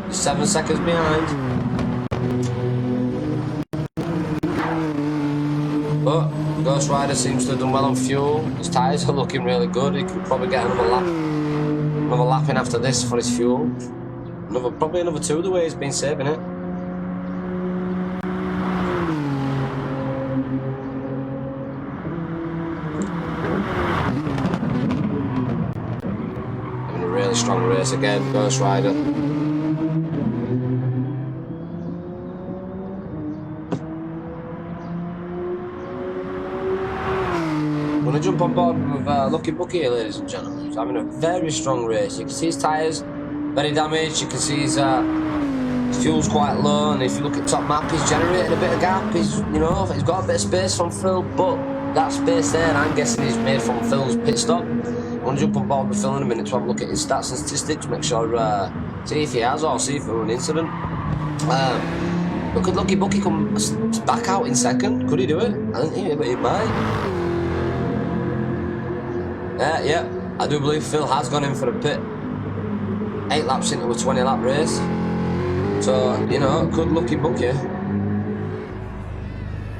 He's 7 seconds behind. But Ghost Rider seems to have done well on fuel. His tyres are looking really good. He could probably get another lap in after this for his fuel. Probably another 2 the way he's been saving it. Having a really strong race again, Ghost Rider. I'm going to jump on board with Lucky Bucky here, ladies and gentlemen. He's having a very strong race. You can see his tyres very damaged. You can see his fuel's quite low, and if you look at top map, he's generating a bit of gap. He's got a bit of space from Phil, but that space there, I'm guessing, is made from Phil's pit stop. I'm going to jump on board with Phil in a minute to have a look at his stats and statistics, make sure, see if he has or see if there was an incident. But could Lucky Bucky come back out in second? Could he do it? I don't think he might. Yeah, I do believe Phil has gone in for a pit. 8 laps into a 20-lap race. So, you know, could Lucky Bucky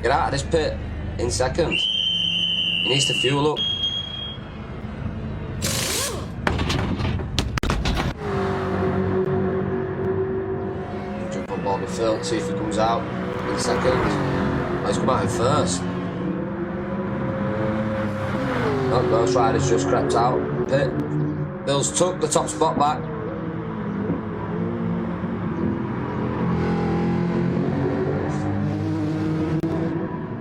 get out of this pit in second? He needs to fuel up. Jump on board with Phil, see if he comes out in second. Oh, he's come out in first. Oh, Ghost Rider's just crept out pit. Phil's took the top spot back.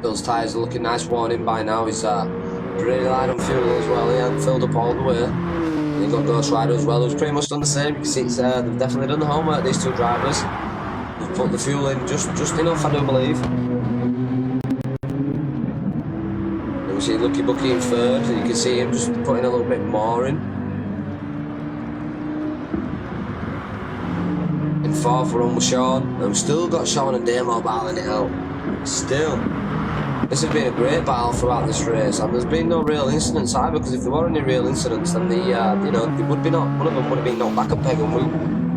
Phil's tyres are looking nice, worn in by now. He's pretty light on fuel as well. He hadn't filled up all the way. And you've got Ghost Rider as well, who's pretty much done the same. You can see it's, they've definitely done the homework, these 2 drivers. They've put the fuel in just enough, I do believe. You see Lucky Bucky in third, and you can see him just putting a little bit more in. In fourth, we're on with Sean, and we've still got Sean and Damo battling it out. Still. This has been a great battle throughout this race, and there's been no real incidents either, because if there were any real incidents, then they would be not, one of them would have been knocked back a peg, and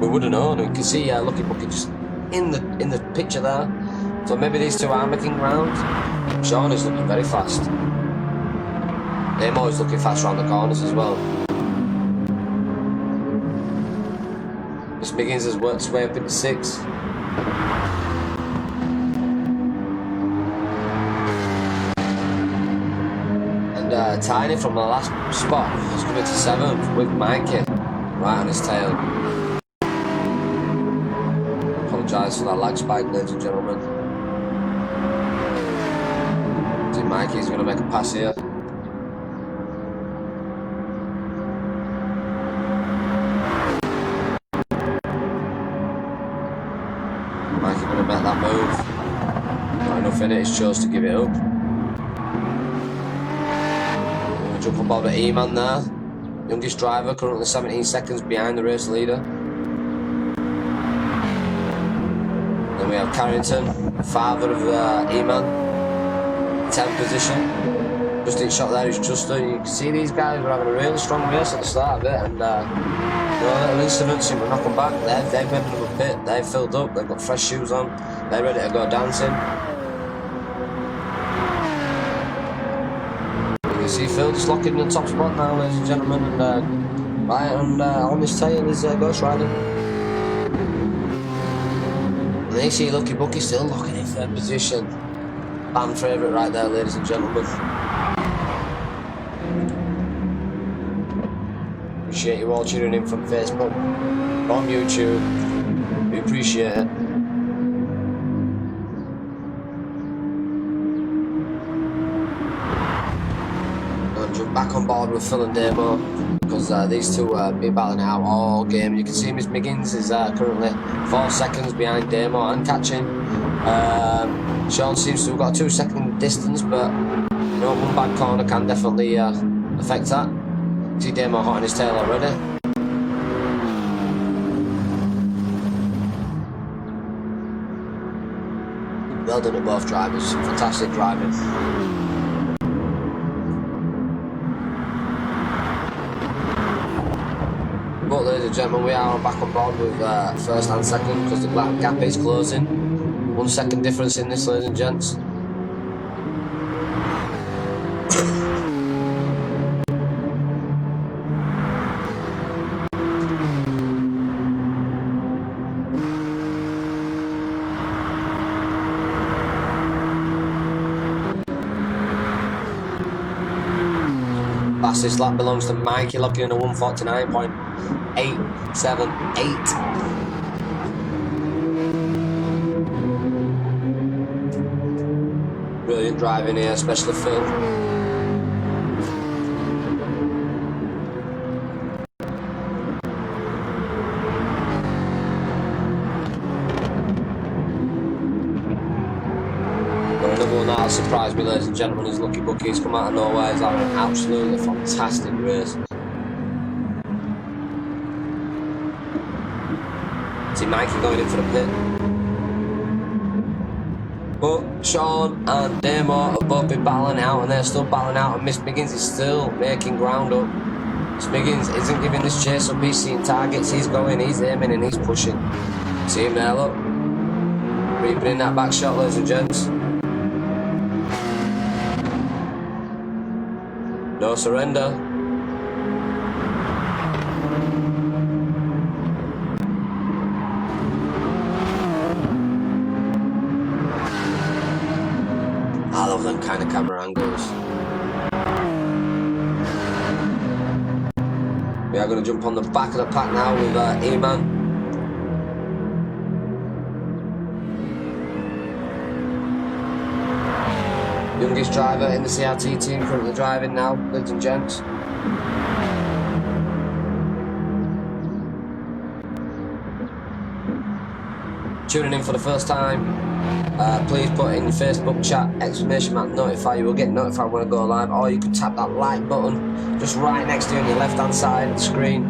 we would have known. And you can see Lucky Bucky just in the picture there. So maybe these 2 are making ground. Sean is looking very fast. Damo is looking fast around the corners as well. Miss Miggins has worked his way up into 6. And Tiny from the last spot has come into 7th with Mikey right on his tail. Apologise for that lag spike, ladies and gentlemen. See, Mikey's going to make a pass here. Mikey going to make that move. Not enough in it, he's chose to give it up. Jump on board the E-Man there. Youngest driver, currently 17 seconds behind the race leader. Then we have Carrington, father of E-Man, 10th position. Just in shot there is Justin. You can see these guys were having a really strong race at the start of it, and little incidents seem to knock them back. They've made another pit, they've filled up, they've got fresh shoes on, they're ready to go dancing. See Phil just locking in the top spot now, ladies and gentlemen, and right on his tail is Ghost Rider. And then you see Lucky Bucky still locking in 3rd position. Fan favourite right there, ladies and gentlemen. Appreciate you all tuning in from Facebook, from YouTube. We appreciate it. Back on board with Phil and Damo, because these 2 be battling it out all game. You can see Miss Miggins is currently 4 seconds behind Damo and catching. Sean seems to have got a 2-second distance, but you know, one bad corner can definitely affect that. See Damo hot on his tail already. Well done to both drivers. Fantastic driving. But ladies and gentlemen, we are back on board with first and second because the gap is closing. 1 second difference in this, ladies and gents. Fastest lap belongs to Mikey, locking in a 149.878. Brilliant driving here, especially Phil. That surprised me, ladies and gentlemen. His lucky bucky. He's come out of nowhere. He's having an absolutely fantastic race. See Mikey going in for the pit. But Sean and Damo have both been battling out, and they're still battling out, and Miss Miggins is still making ground up. Miss Miggins isn't giving this chase up. He's seeing targets. He's going, he's aiming, and he's pushing. See him there, look. Reaping in that back shot, ladies and gents. No surrender. I love them kind of camera angles. We are going to jump on the back of the pack now with E-Man. Youngest driver in the CRT team, currently driving now, ladies and gents. Tuning in for the first time, please put in your Facebook chat, ! notify. You will get notified when I go live, or you can tap that like button just right next to you on your left hand side of the screen.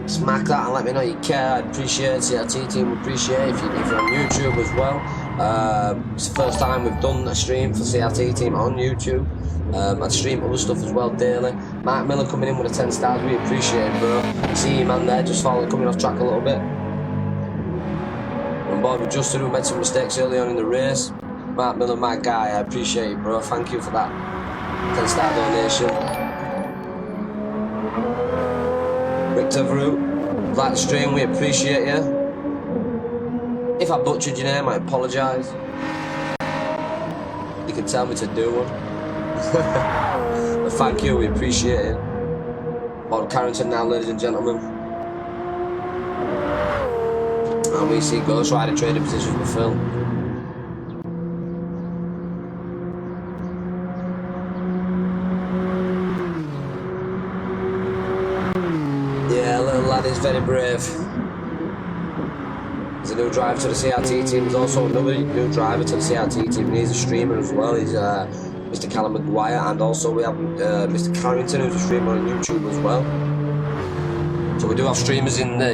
Smack that and let me know you care. I'd appreciate it. CRT team would appreciate it if you're on YouTube as well. It's the first time we've done a stream for CRT team on YouTube. I'd stream other stuff as well daily. Mark Miller coming in with a 10 stars, we appreciate it, bro. See you, man, there, just coming off track a little bit. On board with Justin, who made some mistakes early on in the race. Mark Miller, my guy, I appreciate it, bro. Thank you for that 10-star donation. Victor Vroot, like the stream, we appreciate you. If I butchered your name, I apologise. You can tell me to do one. But thank you, we appreciate it. Bob Carrington now, ladies and gentlemen. And we see Ghost Rider trading positions with Phil. Yeah, little lad is very brave. He's a new driver to the CRT team. There's also another new driver to the CRT team, and he's a streamer as well. He's Mr. Callum McGuire, and also we have Mr. Carrington, who's a streamer on YouTube as well. So we do have streamers in the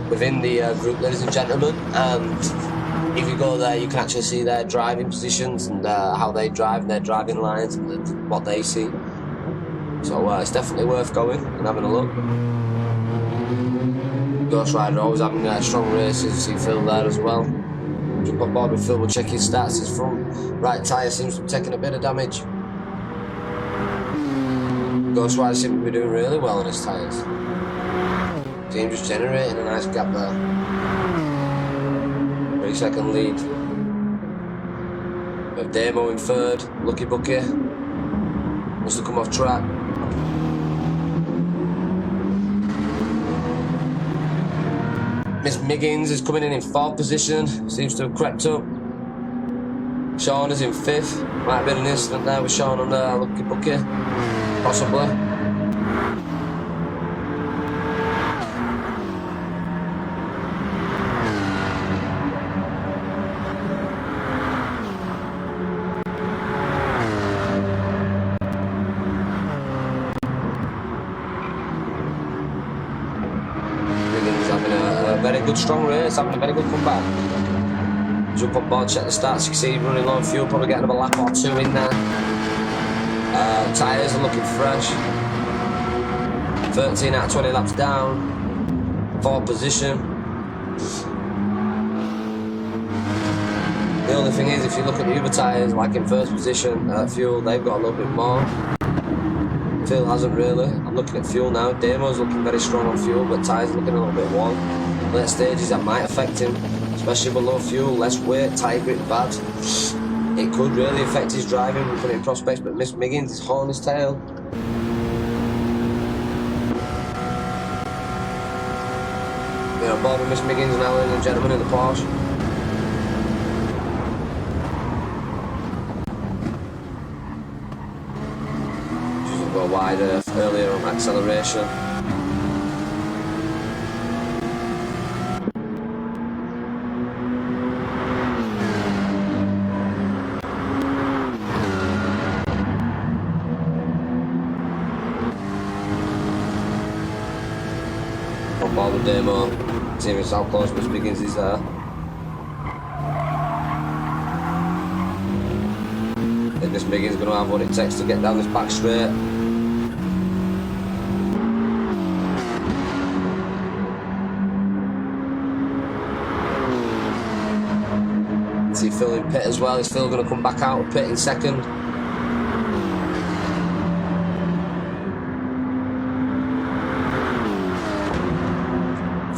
within the group, ladies and gentlemen. And if you go there, you can actually see their driving positions and how they drive, and their driving lines, and what they see. So it's definitely worth going and having a look. Ghost Rider always having strong races. See Phil there as well. Jump on board with Phil, we'll check his stats. His front right tyre seems to be taking a bit of damage. Ghost Rider seems to be doing really well on his tyres. Team just generating a nice gap there. 3-second lead. We have Damo in third. Lucky Bucky wants to come off track. Miss Miggins is coming in fourth position, seems to have crept up. Sean is in fifth. Might have been an incident there with Sean on Lucky Bucky, possibly. Very good strong race, having a very good comeback. jump on board, check the stats. You can see running low on fuel, probably getting another lap or two in there. Tyres are looking fresh. 13 out of 20 laps down. 4th position. The only thing is, if you look at the other tyres, like in 1st position, fuel, they've got a little bit more. Phil hasn't really. I'm looking at fuel now. Damo's looking very strong on fuel, but tyres looking a little bit worn. Late stages, that might affect him, especially with low fuel, less weight, tyre grip bad. It could really affect his driving, we put it in prospects, but Miss Miggins is hauling his tail. We're on board with Miss Miggins now, ladies and gentlemen, in the Porsche. Just go wider earlier on acceleration. On board with Damo, seeing how close Miss Miggins is there. I think Miss Miggins is going to have what it takes to get down this back straight. See Phil in pit as well. Is Phil going to come back out of pit in 2nd?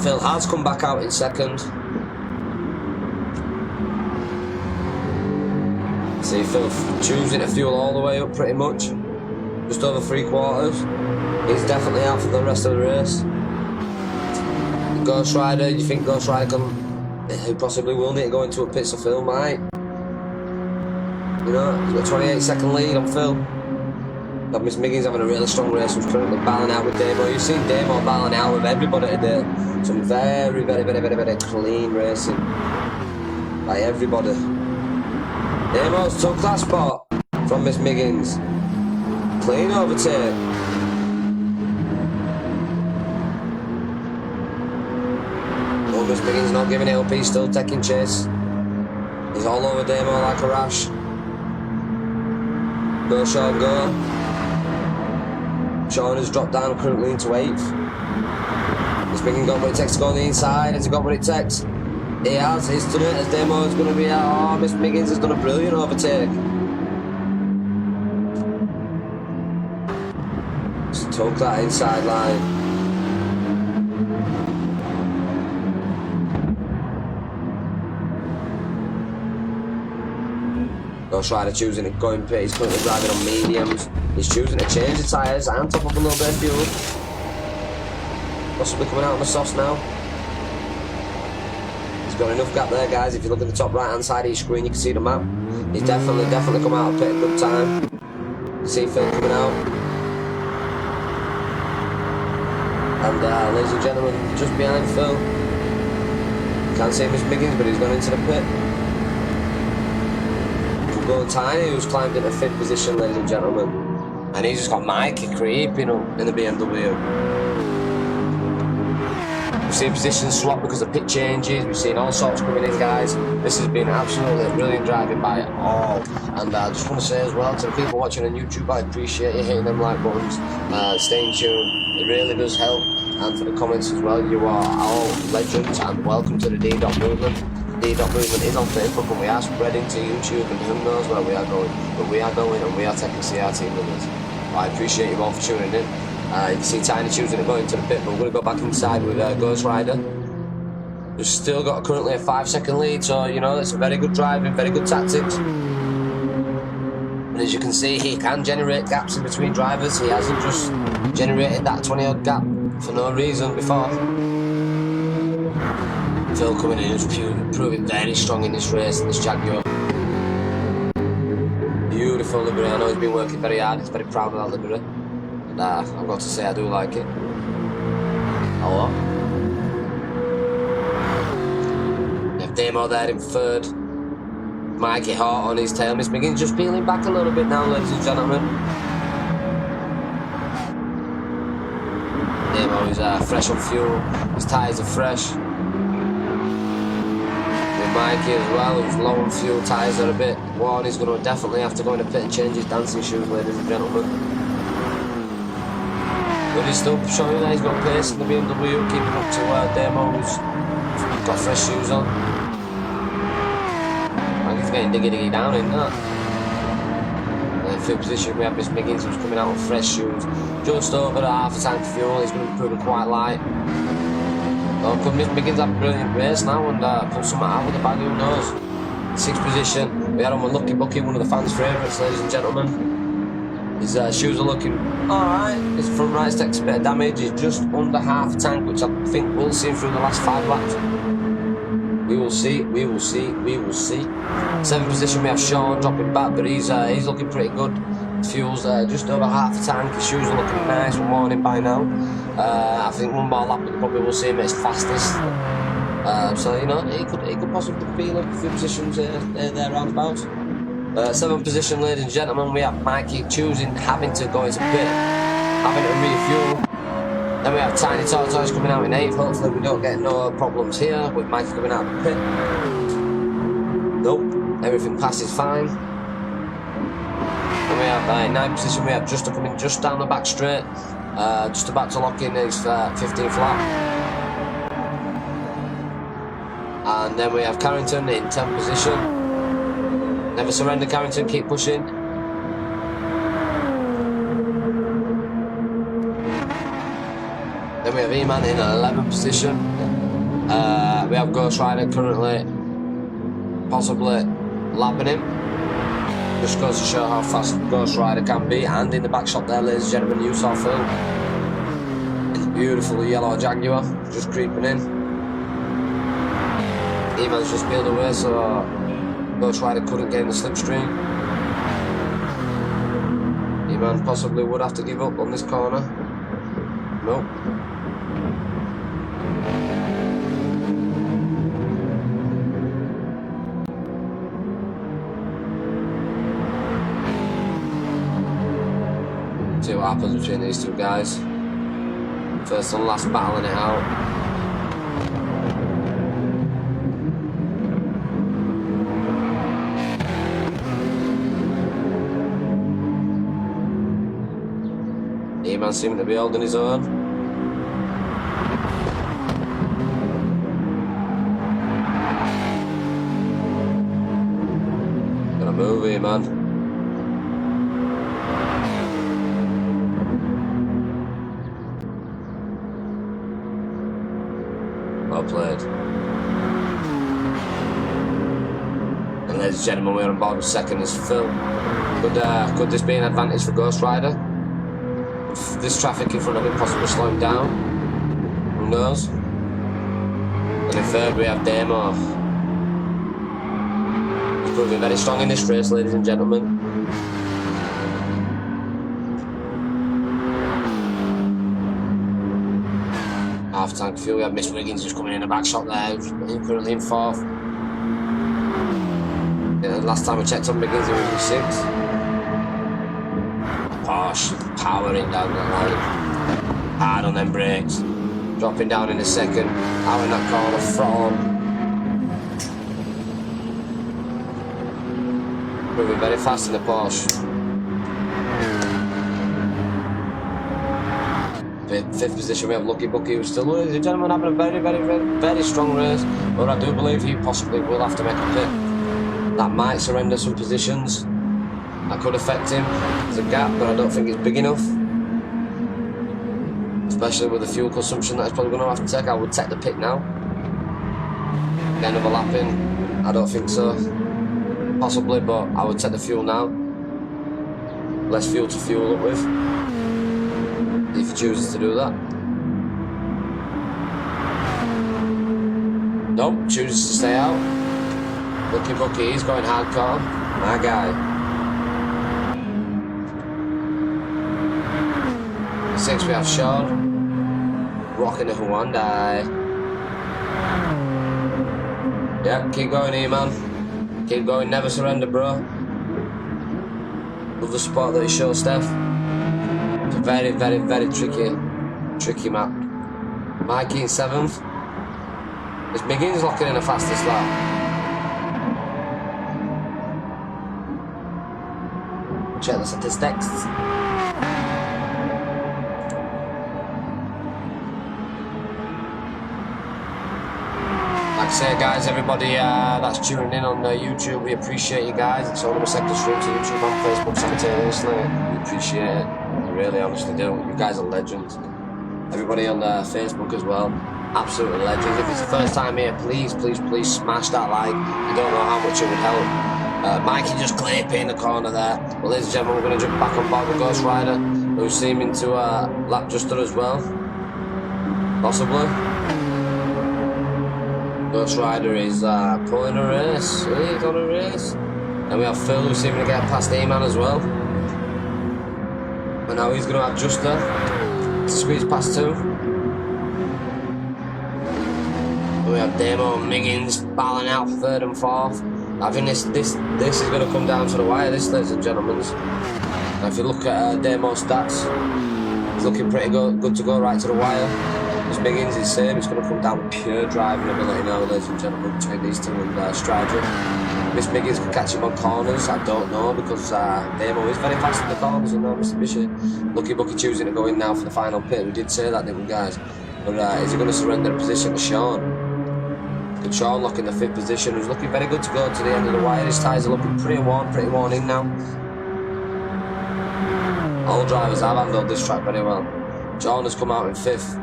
Phil has come back out in 2nd. See Phil choosing to fuel all the way up pretty much. Just over 3/4. He's definitely out for the rest of the race. Ghost Rider, you think Ghost Rider he possibly will need to go into a pit, so Phil might. You know, he's got a 28-second lead on Phil. But Miss Miggins having a really strong race, who's currently battling out with Damo. You've seen Damo battling out with everybody today. Some very clean racing by everybody. Damo's took that spot from Miss Miggins. Clean overtake. Oh, Miss Miggins not giving it up, he's still taking chase. He's all over Damo like a rash. Go Sean, go. Sean has dropped down currently into 8th. Miss Miggins got what it takes to go on the inside. Has he got what it takes? He has. He's done it as Damo is going to be out. Oh, Miss Miggins has done a brilliant overtake. Just took that inside line. Ghost Rider choosing to go in pit. He's currently driving on mediums. He's choosing to change the tyres and top up a little bit of fuel. Possibly coming out on the softs now. He's got enough gap there, guys. If you look at the top right hand side of your screen, you can see the map. He's definitely come out of pit at a good time. You see Phil coming out. And ladies and gentlemen, just behind Phil, can't see Miss Miggins, but he's gone into the pit. We've got Tiny, who's climbed into 5th position, ladies and gentlemen. And he's just got Mikey creeping up in the BMW. We've seen positions swap because of pit changes. We've seen all sorts coming in, guys. This has been absolutely brilliant driving by all. And I just want to say as well to the people watching on YouTube, I appreciate you hitting them like buttons, staying tuned. It really does help. And for the comments as well, you are all legends and welcome to the DeeDot movement. The DeeDot movement is on Facebook, but we are spreading to YouTube, and who knows where we are going. But we are going, and we are taking CRT with us. I appreciate you all for tuning in. You can see Tiny choosing to go into the pit, but we're going to go back inside with Ghost Rider. We've still got currently a 5-second lead, so you know, it's a very good driving, very good tactics. And as you can see, he can generate gaps in between drivers. He hasn't just generated that 20-odd gap for no reason before. Phil coming in is proving very strong in this race, in this Jaguar. Beautiful livery. I know he's been working very hard. He's very proud of that livery. And I've got to say, I do like it. A lot. We have Damo there in 3rd. Mikey Hart on his tail. Miss Miggins just peeling back a little bit now, ladies and gentlemen. Damo is fresh on fuel. His tyres are fresh. Mikey as well, who's low on fuel, tyres are a bit worn. He's going to definitely have to go in a pit and change his dancing shoes, ladies and gentlemen. But he's still showing that he's got pace in the BMW, keeping up to Demo, who's got fresh shoes on. And he's getting diggy down in that. And in fifth position we have Miss Miggins, who's coming out with fresh shoes, just over at half a tank of fuel. He's going to be proving quite light. Oh, could Miss Miggins have a brilliant race now and pull something out with the bag, who knows? Sixth position, we had him with Lucky Bucky, one of the fans' favourites, ladies and gentlemen. His shoes are looking alright. His front right's takes a bit of damage. He's just under half a tank, which I think we'll see through the last 5 laps. We will see, we will see, we will see. Seventh position we have Sean dropping back, but he's looking pretty good. Fuel's just over half a tank. His shoes are looking nice. We're warning by now. I think one more lap, we probably will see him at his fastest. So you know, he could possibly be in a few positions there roundabouts. Seventh position, ladies and gentlemen, we have Mikey having to go into pit, having to refuel. Then we have Tiny Tortoise coming out in 8th. Hopefully we don't get no problems here with Mikey coming out of the pit. Nope, everything passes fine. And we have in 9th position, we have Juster coming just down the back straight, just about to lock in his 15th lap. And then we have Carrington in 10th position. Never surrender, Carrington, keep pushing. Then we have E-Man in 11th position. We have Ghost Rider currently possibly lapping him. Just goes to show how fast Ghost Rider can be. And in the back shot there, ladies and gentlemen, you saw Phil. Beautiful yellow Jaguar, just creeping in. E-Man's just peeled away, so Ghost Rider couldn't get in the slipstream. E-Man possibly would have to give up on this corner. Nope. See what happens between these two guys. First and last battling it out. E-Man seeming to be holding his own. Gonna move, E-Man. Well played. And ladies and gentlemen, we're on board with second as Phil. Could this be an advantage for Ghost Rider? This traffic in front of him possibly slow him down. Who knows? And in third we have Demo. He's proving very strong in this race, ladies and gentlemen. Half tank fuel. We have Miss Wiggins just coming in the back shot there. He's currently in 4th. Yeah, last time I checked on Wiggins, he was in 6th. Posh, powering down the line, hard on them brakes, dropping down in a second, out in that corner, throttle. Moving very fast in the Porsche. Fifth position we have Lucky Bucky, who's still, ladies and gentlemen, having a very strong race, but I do believe he possibly will have to make a pit. That might surrender some positions. That could affect him. There's a gap, but I don't think it's big enough. Especially with the fuel consumption that he's probably going to have to take. I would take the pit now. Get another lap in. I don't think so. Possibly, but I would take the fuel now. Less fuel to fuel up with. If he chooses to do that. Nope, chooses to stay out. Lucky Bucky, he's going hardcore. My guy. 6 we have Sean, rocking the Hyundai. Yeah, keep going here, man. Keep going, never surrender, bro. Love the support that you show, Steph. It's a very tricky map. Mikey in 7th. This Miggins locking in the fastest lap. Check the statistics. Like I say, guys, everybody that's tuning in on YouTube, we appreciate you guys. It's only my second stream to YouTube and Facebook simultaneously. We appreciate it. We really honestly do. You guys are legends. Everybody on Facebook as well, absolutely legends. If it's the first time here, please, please, please smash that like. You don't know how much it would help. Mikey just clipping in the corner there. Well, ladies and gentlemen, we're going to jump back on board with Ghost Rider, who's seeming to lap Juster as well. Possibly. Ghost Rider is pulling a race. He's on a race. And we have Phil, who's seeming to get past E-Man as well. And now he's going to have Juster to squeeze past 2. And we have Demo and Miggins battling out for 3rd and 4th. I think this is going to come down to the wire, this, ladies and gentlemen. Now, if you look at Demo's stats, he's looking pretty good to go right to the wire. As Miggins is same, it's going to come down to pure driving ability now, ladies and gentlemen, between these two and Strider. Miss Miggins can catch him on corners, I don't know, because Demo is very fast in the corners, and Mr. Bishop. Lucky Bucky choosing to go in now for the final pit. We did say that, didn't we, guys? But is he going to surrender a position to Sean? Good Sean locking the 5th position, who's looking very good to go to the end of the wire. His tyres are looking pretty worn in now. All drivers have handled this track very well. John has come out in 5th.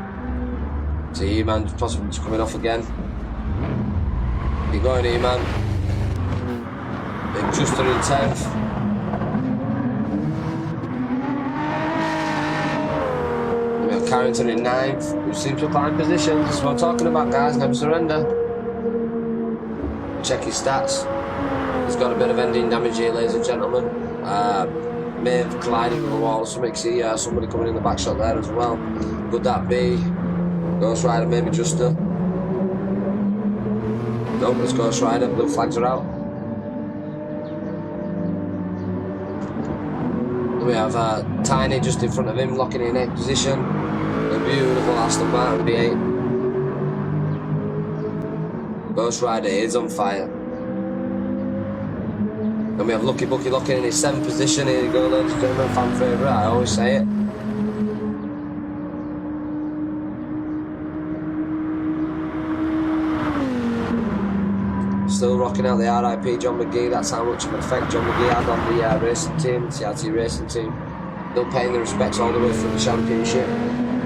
So E-Man possibly just coming off again. Keep going, E-Man. Big Juster in 10th. We have Carrington in 9th, who seems to climb positions. That's what I'm talking about, guys. Never surrender. Check his stats. He's got a bit of ending damage here, ladies and gentlemen. May have collided with the wall. Somebody see somebody coming in the back shot there as well. Could that be Ghost Rider, maybe Juster? Nope, it's Ghost Rider. Blue flags are out. We have Tiny just in front of him, locking in 8th position. A beautiful Aston Martin V8. Ghost Rider is on fire. And we have Lucky Bucky locking in his 7th position. Here you go, ladies and gentlemen, fan favourite, I always say it. Still rocking out the RIP John McGee. That's how much of an effect John McGee had on the racing team, CRT racing team. Still paying the respects all the way through the championship.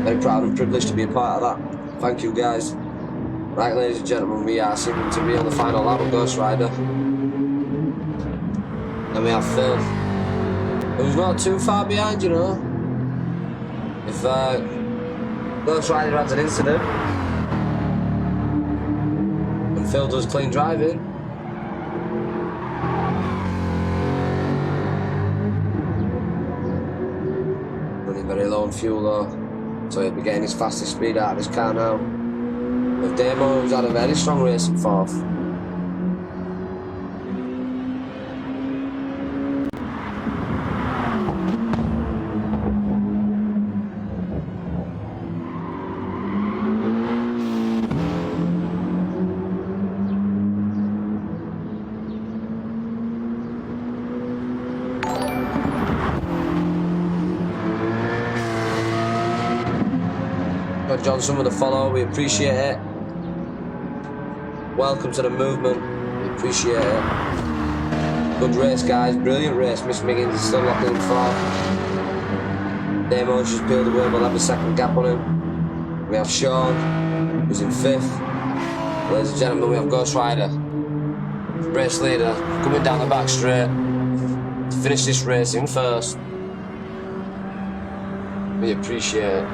Very proud and privileged to be a part of that. Thank you, guys. Right, ladies and gentlemen, we are seeming to be on the final lap of Ghost Rider. Then we have Phil, who's not too far behind, you know. If Ghost Rider has an incident, and Phil does clean driving, running very low on fuel though, so he'll be getting his fastest speed out of his car now. With Demo, who's had a very strong race in 4th. Got Johnson with a follow, we appreciate it. Welcome to the movement, we appreciate it. Good race, guys, brilliant race. Miss Miggins is still locking in 4th. Damo's just peeled away, we'll have a 2nd gap on him. We have Sean, who's in 5th. Ladies and gentlemen, we have Ghost Rider, race leader, coming down the back straight to finish this race in 1st. We appreciate it.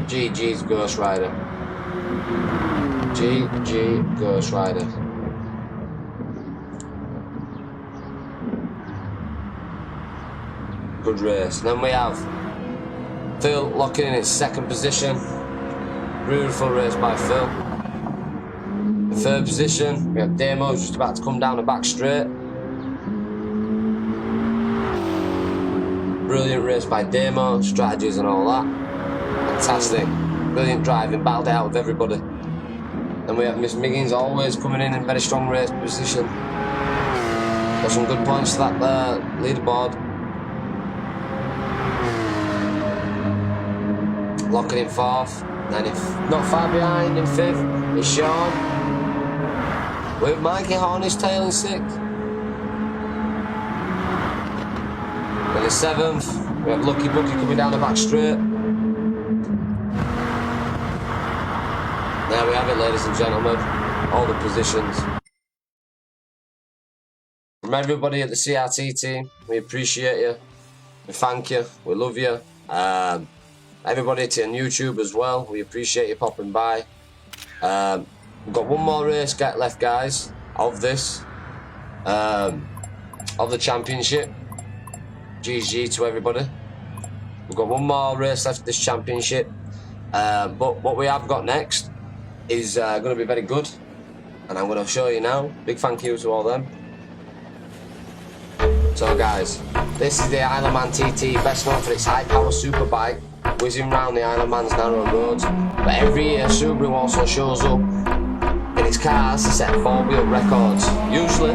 GG's Ghost Rider. GG Ghost Rider. Good race. Then we have Phil locking in his 2nd position. Beautiful race by Phil. The 3rd position, we have Demo just about to come down the back straight. Brilliant race by Demo, strategies and all that. Fantastic. Brilliant driving, battled out with everybody. Then we have Miss Miggins always coming in very strong race position. Got some good points to that leaderboard. Locking in 4th. Then if not far behind in 5th is Sean. With Mikey Horney's tail in 6th. Then in 7th, we have Lucky Bucky coming down the back straight. There we have it, ladies and gentlemen. All the positions. From everybody at the CRT team, we appreciate you. We thank you. We love you. Everybody on YouTube as well, we appreciate you popping by. We've got one more race left, guys, of this, of the championship. GG to everybody. We've got one more race left of this championship. But what we have got next is going to be very good, and I'm going to show you now. Big thank you to all them. So guys, this is the Isle of Man TT, best known for its high power superbike, whizzing round the Isle of Man's narrow roads. But every year Subaru also shows up in its cars to set 4-wheel records. Usually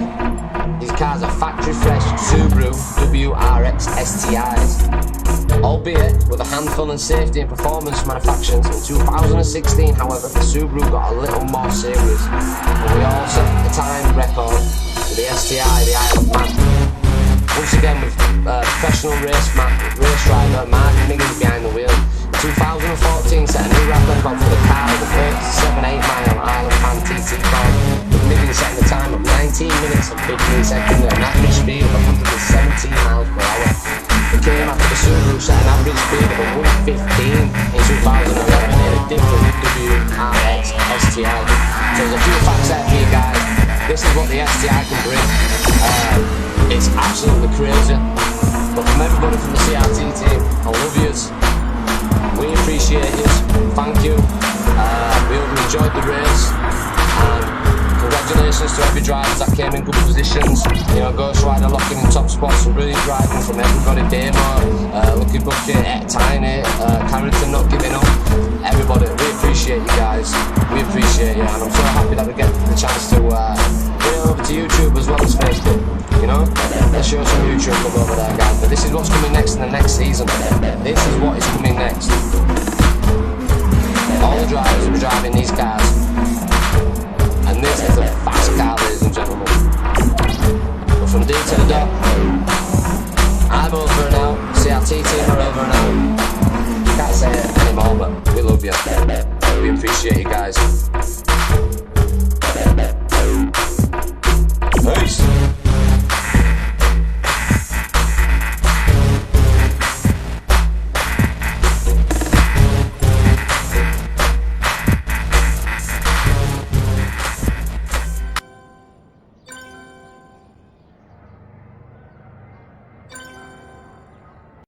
these cars are factory fresh Subaru WRX STIs, albeit with a handful in safety and performance manufacturers. In 2016, however, the Subaru got a little more serious, and we all set the time record with the STI, the Isle of Man. Once again with professional race driver Mark Miggins behind the wheel. 2014 set a new rap record for the car with the first 7-8 mile Isle of Man TT car, with Miggins setting the time of 19 minutes and 15 seconds at an average speed of 117 miles per hour. It came after the Subaru set an average speed of 115 in 2011 in a different WRX STI. So there's a few facts there for you guys. This is what the STI can bring. It's absolutely crazy. But from everybody from the CRT team, I love yous. We appreciate yous. Thank you. We hope you enjoyed the race. And congratulations to every driver that came in good positions. You know, Ghost Rider locking in top spots, and brilliant driving from everybody. Demo, Lucky Bucket, Tiny, Carrington not giving up. Everybody, we appreciate you guys. We appreciate you, and I'm so happy that we get the chance to bring it over to YouTube as well as Facebook. You know, let's show some YouTube love over there, guys. But this is what's coming next in the next season. This is what is coming next. All the drivers will be driving these cars, and this is a fast car, ladies and gentlemen. But from D to the dot, I'm over and out. CRT team are over and out. Can't say it anymore, but we love you. We appreciate you guys.